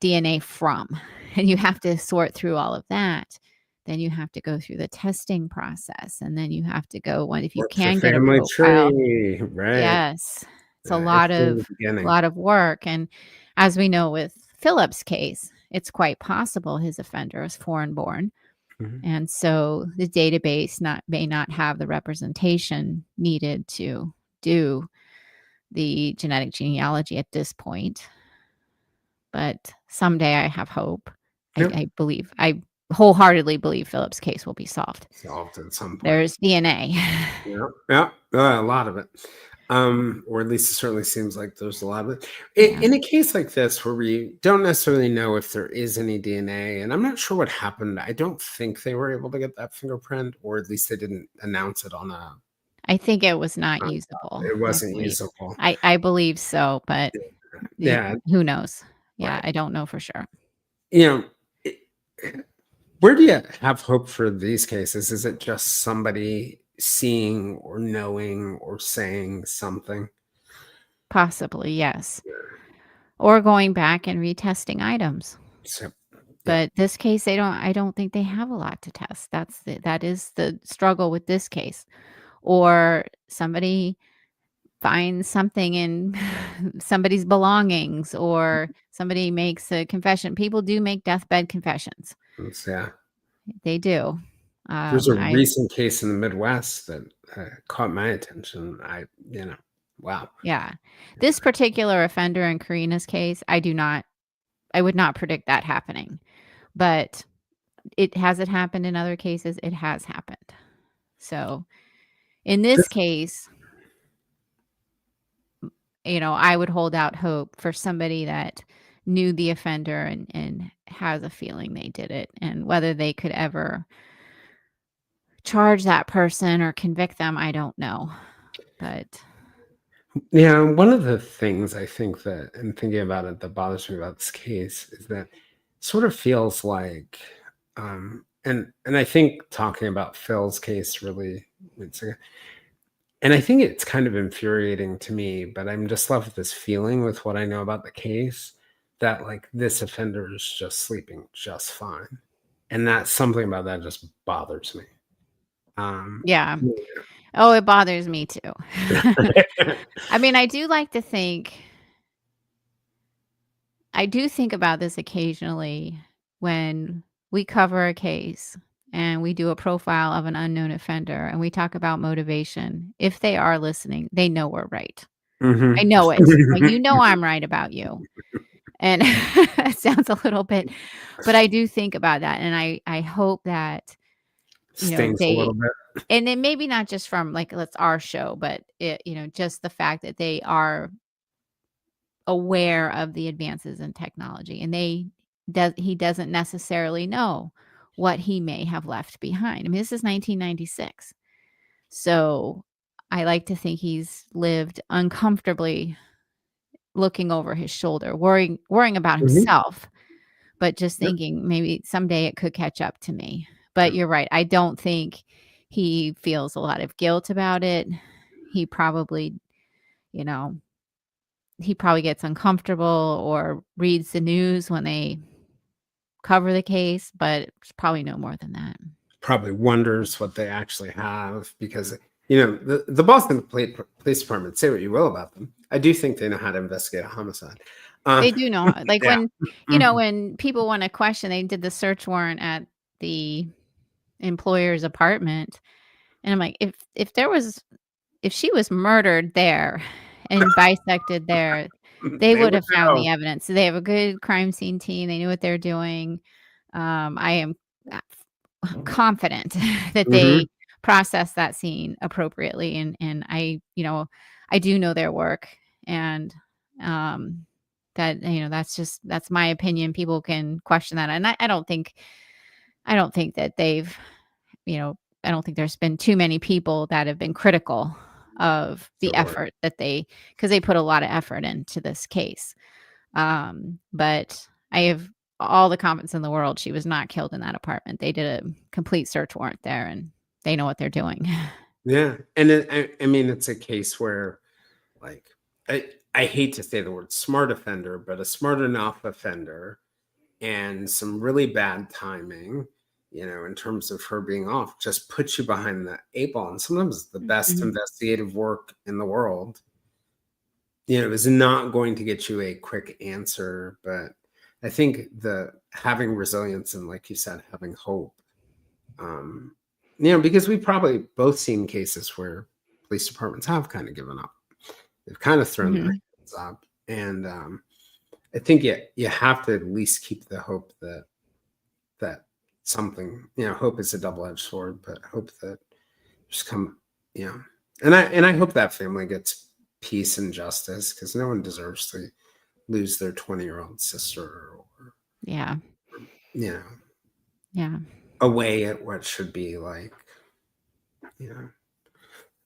Speaker 2: DNA from? And you have to sort through all of that. Then you have to go through the testing process, and then you have to go when if you
Speaker 1: Work the
Speaker 2: can get a
Speaker 1: family
Speaker 2: profile.
Speaker 1: tree, right?
Speaker 2: Yes. It's a
Speaker 1: It's
Speaker 2: lot
Speaker 1: in the
Speaker 2: of
Speaker 1: beginning.
Speaker 2: work, and as we know with Philip's case, it's quite possible his offender is foreign born,
Speaker 1: Mhm.
Speaker 2: and so the database may not have the representation needed to do the genetic genealogy at this point, but someday I have hope.
Speaker 1: Yep.
Speaker 2: I wholeheartedly believe Philip's case will be solved.
Speaker 1: Solved at some point.
Speaker 2: There's DNA.
Speaker 1: Yeah, yeah, a lot of it. Or at least it certainly seems like there's a lot of it.
Speaker 2: Yeah.
Speaker 1: In a case like this where we don't necessarily know if there is any DNA, and I'm not sure what happened. I don't think they were able to get that fingerprint, or at least they didn't announce it on a
Speaker 2: I think it was not usable,
Speaker 1: it
Speaker 2: I
Speaker 1: wasn't
Speaker 2: believe.
Speaker 1: usable.
Speaker 2: I believe so, but
Speaker 1: Yeah,
Speaker 2: who knows? Yeah,
Speaker 1: right.
Speaker 2: I don't know for sure.
Speaker 1: You know, it- where do you have hope for these cases? Is it just somebody seeing or knowing or saying something?
Speaker 2: Possibly, yes. Or going back and retesting items.
Speaker 1: So, yeah.
Speaker 2: But this case, I don't think they have a lot to test. That is the struggle with this case. Or somebody finds something in somebody's belongings, or somebody makes a confession. People do make deathbed confessions.
Speaker 1: Yeah.
Speaker 2: They do.
Speaker 1: There's a
Speaker 2: I
Speaker 1: recent case in the Midwest that caught my attention. Wow.
Speaker 2: Yeah. This particular offender in Karina's case, I would not predict that happening. But it happened in other cases? It has happened. So, in this
Speaker 1: This,
Speaker 2: case, I would hold out hope for somebody that knew the offender and has a feeling they did it, and whether they could ever charge that person or convict them, I don't know. But
Speaker 1: yeah, one of the things I think that, in thinking about it, that bothers me about this case is that it sort of feels like, and I think talking about Phil's case really, it's a, and I think it's kind of infuriating to me, but I'm just left with this feeling with what I know about the case that like this offender is just sleeping just fine. And that's something about that just bothers me. Um,
Speaker 2: yeah. Oh, it bothers me too. I mean, I do think about this occasionally when we cover a case and we do a profile of an unknown offender and we talk about motivation. If they are listening, they know we're right. I
Speaker 1: Mhm.
Speaker 2: know it. Like, I'm right about you. And it sounds a little bit, but I do think about that. And I hope that,
Speaker 1: Stings a
Speaker 2: they,
Speaker 1: little bit.
Speaker 2: and then maybe not just from like, let's our show, but just the fact that they are aware of the advances in technology, and he doesn't necessarily know what he may have left behind. I mean, this is 1996. So I like to think he's lived uncomfortably looking over his shoulder, worrying about
Speaker 1: Mhm.
Speaker 2: himself, but just
Speaker 1: Yep.
Speaker 2: thinking maybe someday it could catch up to me. But
Speaker 1: Yep.
Speaker 2: you're right. I don't think he feels a lot of guilt about it. He probably, you know, he probably gets uncomfortable or reads the news when they cover the case, but it's probably no more than that.
Speaker 1: Probably wonders what they actually have because the Boston Police Department. Say what you will about them, I do think they know how to investigate a homicide. Uh,
Speaker 2: They do know, like,
Speaker 1: yeah. Mhm.
Speaker 2: when people wanna question, they did the search warrant at the employer's apartment, and I'm like, if she was murdered there and bisected there, they
Speaker 1: They
Speaker 2: would
Speaker 1: would
Speaker 2: have found the
Speaker 1: know.
Speaker 2: evidence. So they have a good crime scene team, they knew what they're doing. I am confident that
Speaker 1: Mhm.
Speaker 2: they process that scene appropriately, and I do know their work, and um that that's my opinion. People can question that, and I don't think that they've you know I don't think there's been too many people that have been critical of the
Speaker 1: Sure.
Speaker 2: effort that because they put a lot of effort into this case. But I have all the confidence in the world she was not killed in that apartment. They did a complete search warrant there, and they know what they're doing.
Speaker 1: Yeah. And I mean, it's a case where, like, I hate to say the word smart offender, but a smart enough offender and some really bad timing, in terms of her being off, just puts you behind the eight ball. And sometimes the best
Speaker 2: Mhm.
Speaker 1: investigative work in the world, is not going to get you a quick answer. But I think the having resilience and, like you said, having hope, um, because we've probably both seen cases where police departments have kind of given up. They've kind of thrown their
Speaker 2: Mhm.
Speaker 1: hands up. And I think you have to at least keep the hope that something, hope is a double-edged sword, but hope that just come, yeah. And I hope that family gets peace and justice, because no one deserves to lose their 20-year-old sister, or,
Speaker 2: Yeah.
Speaker 1: you know,
Speaker 2: Yeah.
Speaker 1: away at what should be like, you know,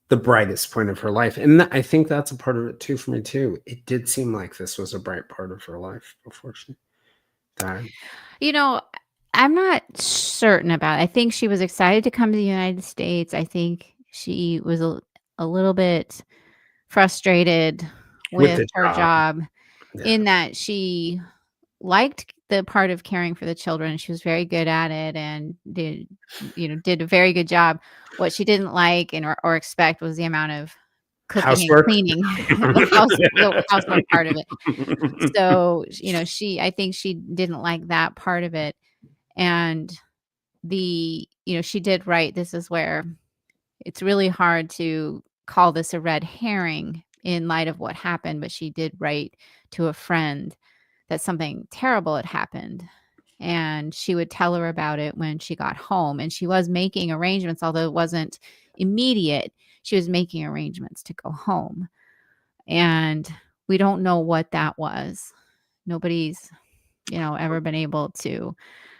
Speaker 1: the brightest point of her life. And I think that's a part of it too for me too. It did seem like this was a bright part of her life before she died.
Speaker 2: You know, I'm not certain about it. I think she was excited to come to the United States. I think she was a little bit frustrated
Speaker 1: With
Speaker 2: with
Speaker 1: the
Speaker 2: her
Speaker 1: job.
Speaker 2: job
Speaker 1: Yeah.
Speaker 2: in that she liked the part of caring for the children. She was very good at it and did a very good job. What she didn't like or expect was the amount of cooking and
Speaker 1: Housework.
Speaker 2: cleaning, the housework part of it. So, I think she didn't like that part of it. And she did write, this is where it's really hard to call this a red herring in light of what happened, but she did write to a friend that something terrible had happened. And she would tell her about it when she got home. And she was making arrangements, although it wasn't immediate. She was making arrangements to go home. And we don't know what that was. Nobody's, ever been able to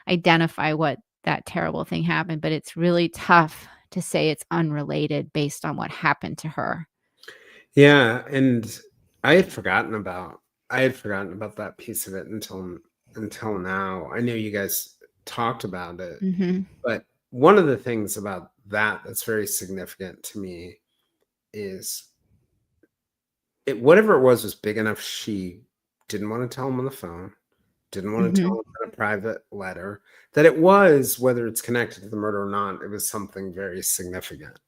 Speaker 2: identify what that terrible thing happened, but it's really tough to say it's unrelated based on what happened to her.
Speaker 1: Yeah, and I had forgotten about that piece of it until now. I knew you guys talked about it,
Speaker 2: Mhm.
Speaker 1: but one of the things about that that's very significant to me is whatever it was big enough. She didn't want to tell him on the phone, didn't want to tell
Speaker 2: Mhm.
Speaker 1: him in a private letter, that it was, whether it's connected to the murder or not, it was something very significant.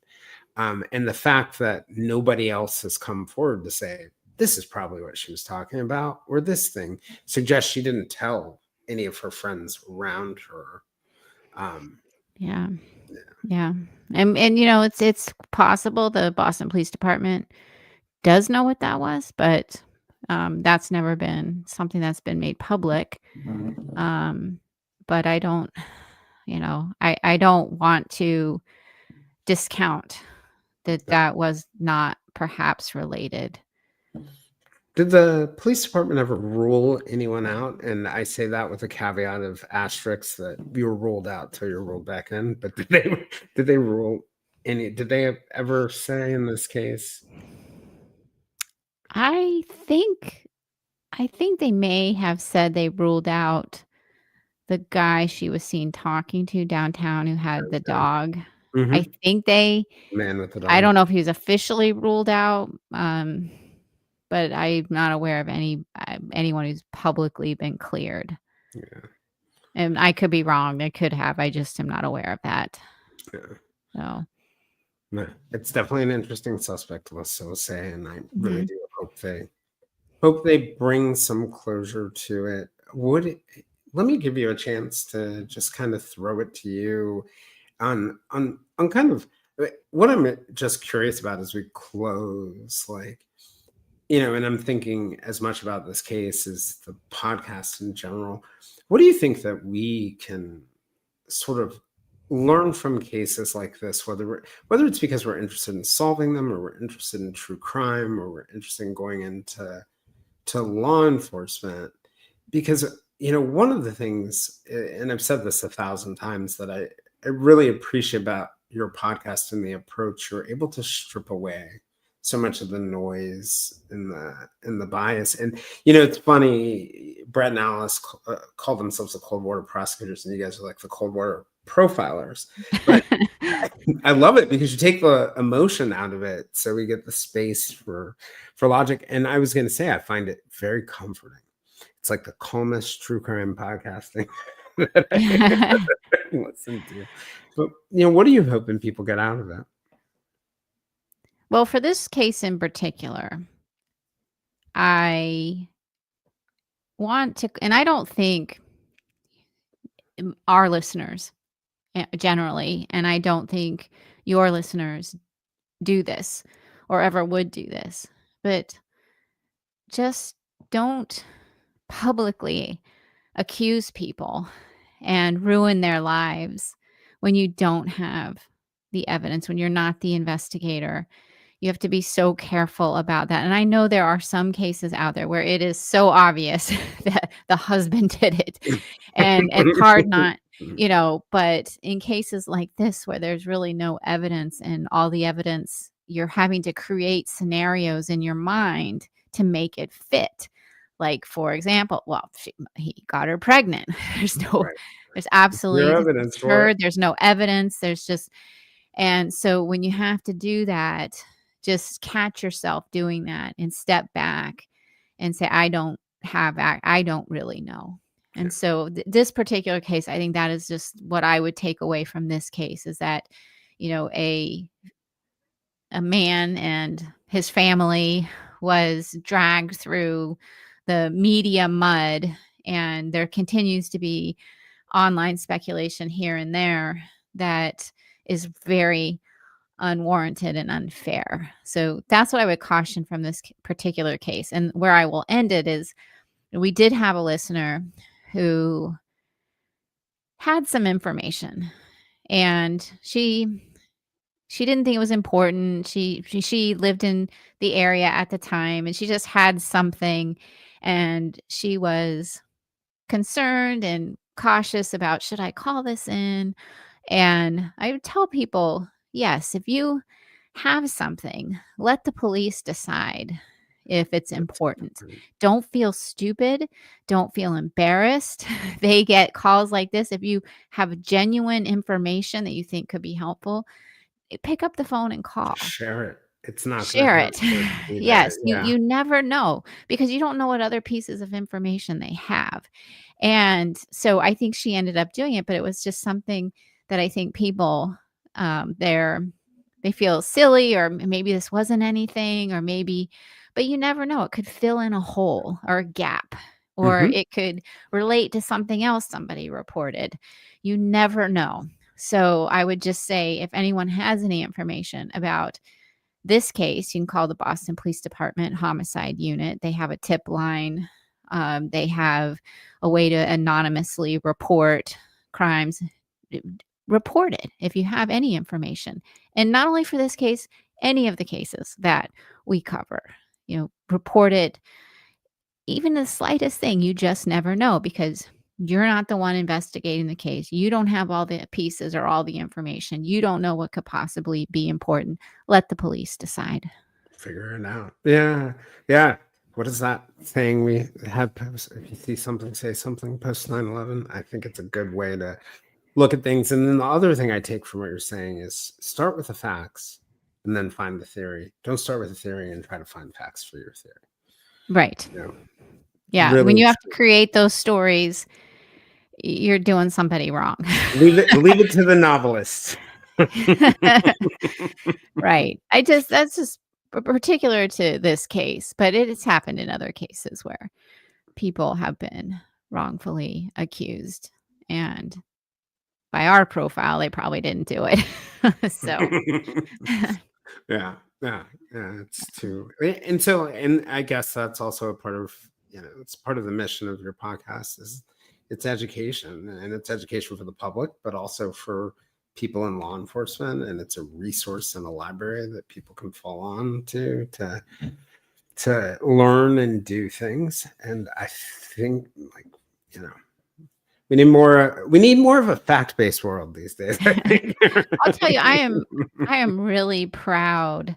Speaker 1: And the fact that nobody else has come forward to say, this is probably what she was talking about, or this thing, suggests she didn't tell any of her friends around her. Um,
Speaker 2: Yeah.
Speaker 1: yeah.
Speaker 2: Yeah. And it's possible the Boston Police Department does know what that was, but that's never been something that's been made public. Um but I don't, I don't want to discount that was not perhaps related.
Speaker 1: Did the police department ever rule anyone out? And I say that with a caveat of asterisks, that you were ruled out till you're ruled back in. But did they rule any? Did they ever say in this case?
Speaker 2: I think I think they may have said they ruled out the guy she was seen talking to downtown who had the dog. I
Speaker 1: Hmm.
Speaker 2: think
Speaker 1: Man with the
Speaker 2: I
Speaker 1: dog.
Speaker 2: don't know if he was officially ruled out, but I'm not aware of anyone who's publicly been cleared.
Speaker 1: Yeah.
Speaker 2: And I could be wrong. They could have. I just am not aware of that.
Speaker 1: Yeah.
Speaker 2: So,
Speaker 1: No, it's definitely an interesting suspect list, so to say, and I really
Speaker 2: mhm.
Speaker 1: do hope they bring some closure to it. Let me give you a chance to just kind of throw it to you on kind of what I'm just curious about as we close, like, and I'm thinking as much about this case as the podcast in general. What do you think that we can sort of learn from cases like this, whether it's because we're interested in solving them, or we're interested in true crime, or we're interested in going into law enforcement? Because one of the things, and I've said this 1,000 times, that I really appreciate about your podcast and the approach, you're able to strip away so much of the noise and the bias. And it's funny, Brett and Alice call themselves the Cold Water prosecutors, and you guys are like the Cold Water profilers. But I love it because you take the emotion out of it, so we get the space for logic. And I was going to say, I find it very comforting. It's like the calmest true crime podcasting that I listen to. But what are you hoping people get out of it?
Speaker 2: Well, for this case in particular, I want to, and I don't think our listeners generally, and I don't think your listeners do this or ever would do this, but just don't publicly accuse people and ruin their lives when you don't have the evidence, when you're not the investigator. You have to be so careful about that. And I know there are some cases out there where it is so obvious that the husband did it. And it's hard not, but in cases like this where there's really no evidence and all the evidence, you're having to create scenarios in your mind to make it fit. Like, for example, he got her pregnant. There's
Speaker 1: Right.
Speaker 2: there's absolutely
Speaker 1: No evidence for it.
Speaker 2: there's no evidence. And so when you have to do that, just catch yourself doing that and step back and say, I don't really know. And so this particular case, I think that is just what I would take away from this case is that, a man and his family was dragged through the media mud, and there continues to be online speculation here and there that is very unwarranted and unfair. So that's what I would caution from this particular case. And where I will end it is we did have a listener who had some information, and she didn't think it was important. She lived in the area at the time, and she just had something, and she was concerned and cautious about, should I call this in? And I would tell people, yes, if you have something, let the police decide if it's important. Don't feel stupid. Don't feel embarrassed. They get calls like this. If you have genuine information that you think could be helpful, pick up the phone and call.
Speaker 1: Share it. It's not
Speaker 2: Share it. Yes,
Speaker 1: Yeah.
Speaker 2: you never know, because you don't know what other pieces of information they have. And so I think she ended up doing it, but it was just something that I think people they feel silly, or maybe this wasn't anything, or maybe, but you never know. It could fill in a hole or a gap, or it could relate to something else somebody reported. You never know. So I would just say, if anyone has any information about this case, you can call the Boston Police Department Homicide Unit. They have a tip line. They have a way to anonymously report crimes. Report it if you have any information. And not only for this case, any of the cases that we cover, report it. Even the slightest thing, you just never know, because you're not the one investigating the case. You don't have all the pieces or all the information. You don't know what could possibly be important. Let the police decide.
Speaker 1: Figure it out. Yeah. Yeah. What is that thing we have? If you see something, say something post 9/11. I think it's a good way to look at things. And then the other thing I take from what you're saying is start with the facts and then find the theory. Don't start with the theory and try to find facts for your theory.
Speaker 2: Right. Yeah. Really, when you have to create those stories, you're doing somebody wrong.
Speaker 1: Leave it to the novelist.
Speaker 2: Right. That's just particular to this case, but it's happened in other cases where people have been wrongfully accused, and by our profile, they probably didn't do it. So
Speaker 1: yeah, it's too. And I guess that's also a part of, it's part of the mission of your podcast is it's education, and it's education for the public, but also for people in law enforcement. And it's a resource and a library that people can fall on to learn and do things. And I think, we need more of a fact-based world these days.
Speaker 2: I'll tell you, I am really proud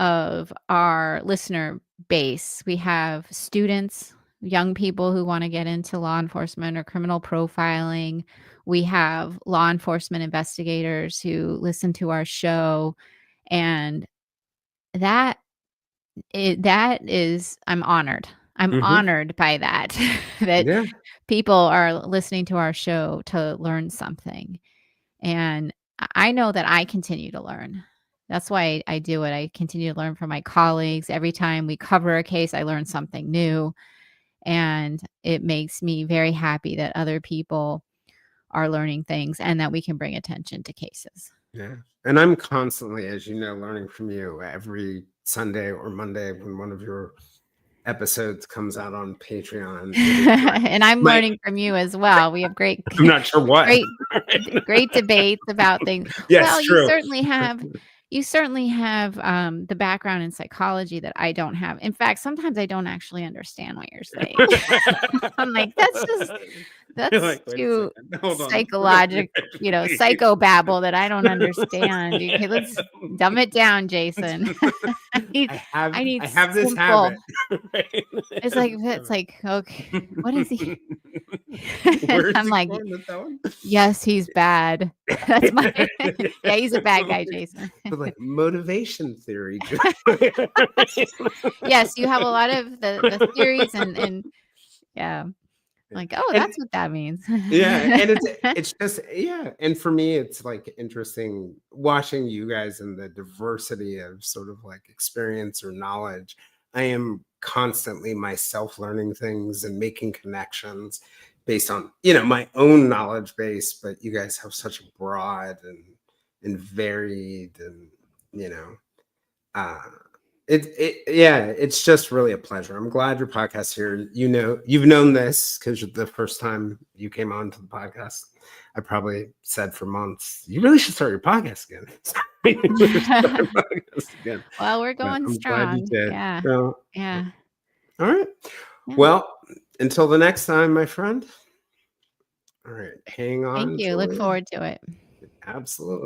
Speaker 2: of our listener base. We have students, young people who want to get into law enforcement or criminal profiling. We have law enforcement investigators who listen to our show, and that I'm honored. I'm
Speaker 1: Mhm.
Speaker 2: honored by that, that
Speaker 1: Yeah.
Speaker 2: people are listening to our show to learn something. And I know that I continue to learn. That's why I do it. I continue to learn from my colleagues. Every time we cover a case, I learn something new. And it makes me very happy that other people are learning things and that we can bring attention to cases.
Speaker 1: Yeah. And I'm constantly, as you know, learning from you every Sunday or Monday when one of your episodes comes out on Patreon. It is
Speaker 2: And I'm
Speaker 1: my
Speaker 2: learning from you as well. We have great
Speaker 1: I'm not sure what.
Speaker 2: great great debates about things.
Speaker 1: Yes,
Speaker 2: Well,
Speaker 1: true.
Speaker 2: you certainly have the background in psychology that I don't have. In fact, sometimes I don't actually understand what you're saying. I'm like,
Speaker 1: You're
Speaker 2: that's
Speaker 1: like, "Wait a
Speaker 2: too
Speaker 1: second. Hold on."
Speaker 2: psychological, psychobabble that I don't understand. Okay, let's dumb it down, Jason. I need
Speaker 1: I have this
Speaker 2: simple.
Speaker 1: habit. Right? I
Speaker 2: It's
Speaker 1: have
Speaker 2: like
Speaker 1: this
Speaker 2: it's
Speaker 1: habit.
Speaker 2: like, okay, what is he? And
Speaker 1: Where is
Speaker 2: I'm
Speaker 1: he
Speaker 2: like,
Speaker 1: going with that one?
Speaker 2: yes, he's bad. That's my yeah, he's a bad guy, Jason.
Speaker 1: But like motivation theory.
Speaker 2: Yes, you have a lot of the theories and yeah, like, oh,
Speaker 1: And
Speaker 2: that's what that means.
Speaker 1: yeah, and it's just yeah, and for me, it's like interesting watching you guys and the diversity of sort of like experience or knowledge. I am constantly myself learning things and making connections based on my own knowledge base, but you guys have such a broad and varied and you know uh yeah, it's just really a pleasure. I'm glad your podcast here. You've known this because the first time you came on to the podcast, I probably said for months, you really should start your podcast again. You really should start your podcast again.
Speaker 2: Well, we're
Speaker 1: But
Speaker 2: going
Speaker 1: I'm glad you
Speaker 2: strong.
Speaker 1: did.
Speaker 2: Yeah.
Speaker 1: So,
Speaker 2: Yeah.
Speaker 1: all right.
Speaker 2: Yeah.
Speaker 1: Well, until the next time, my friend. All right. Hang
Speaker 2: Thank
Speaker 1: on,
Speaker 2: you. Look
Speaker 1: Julia.
Speaker 2: forward to it.
Speaker 1: Absolutely.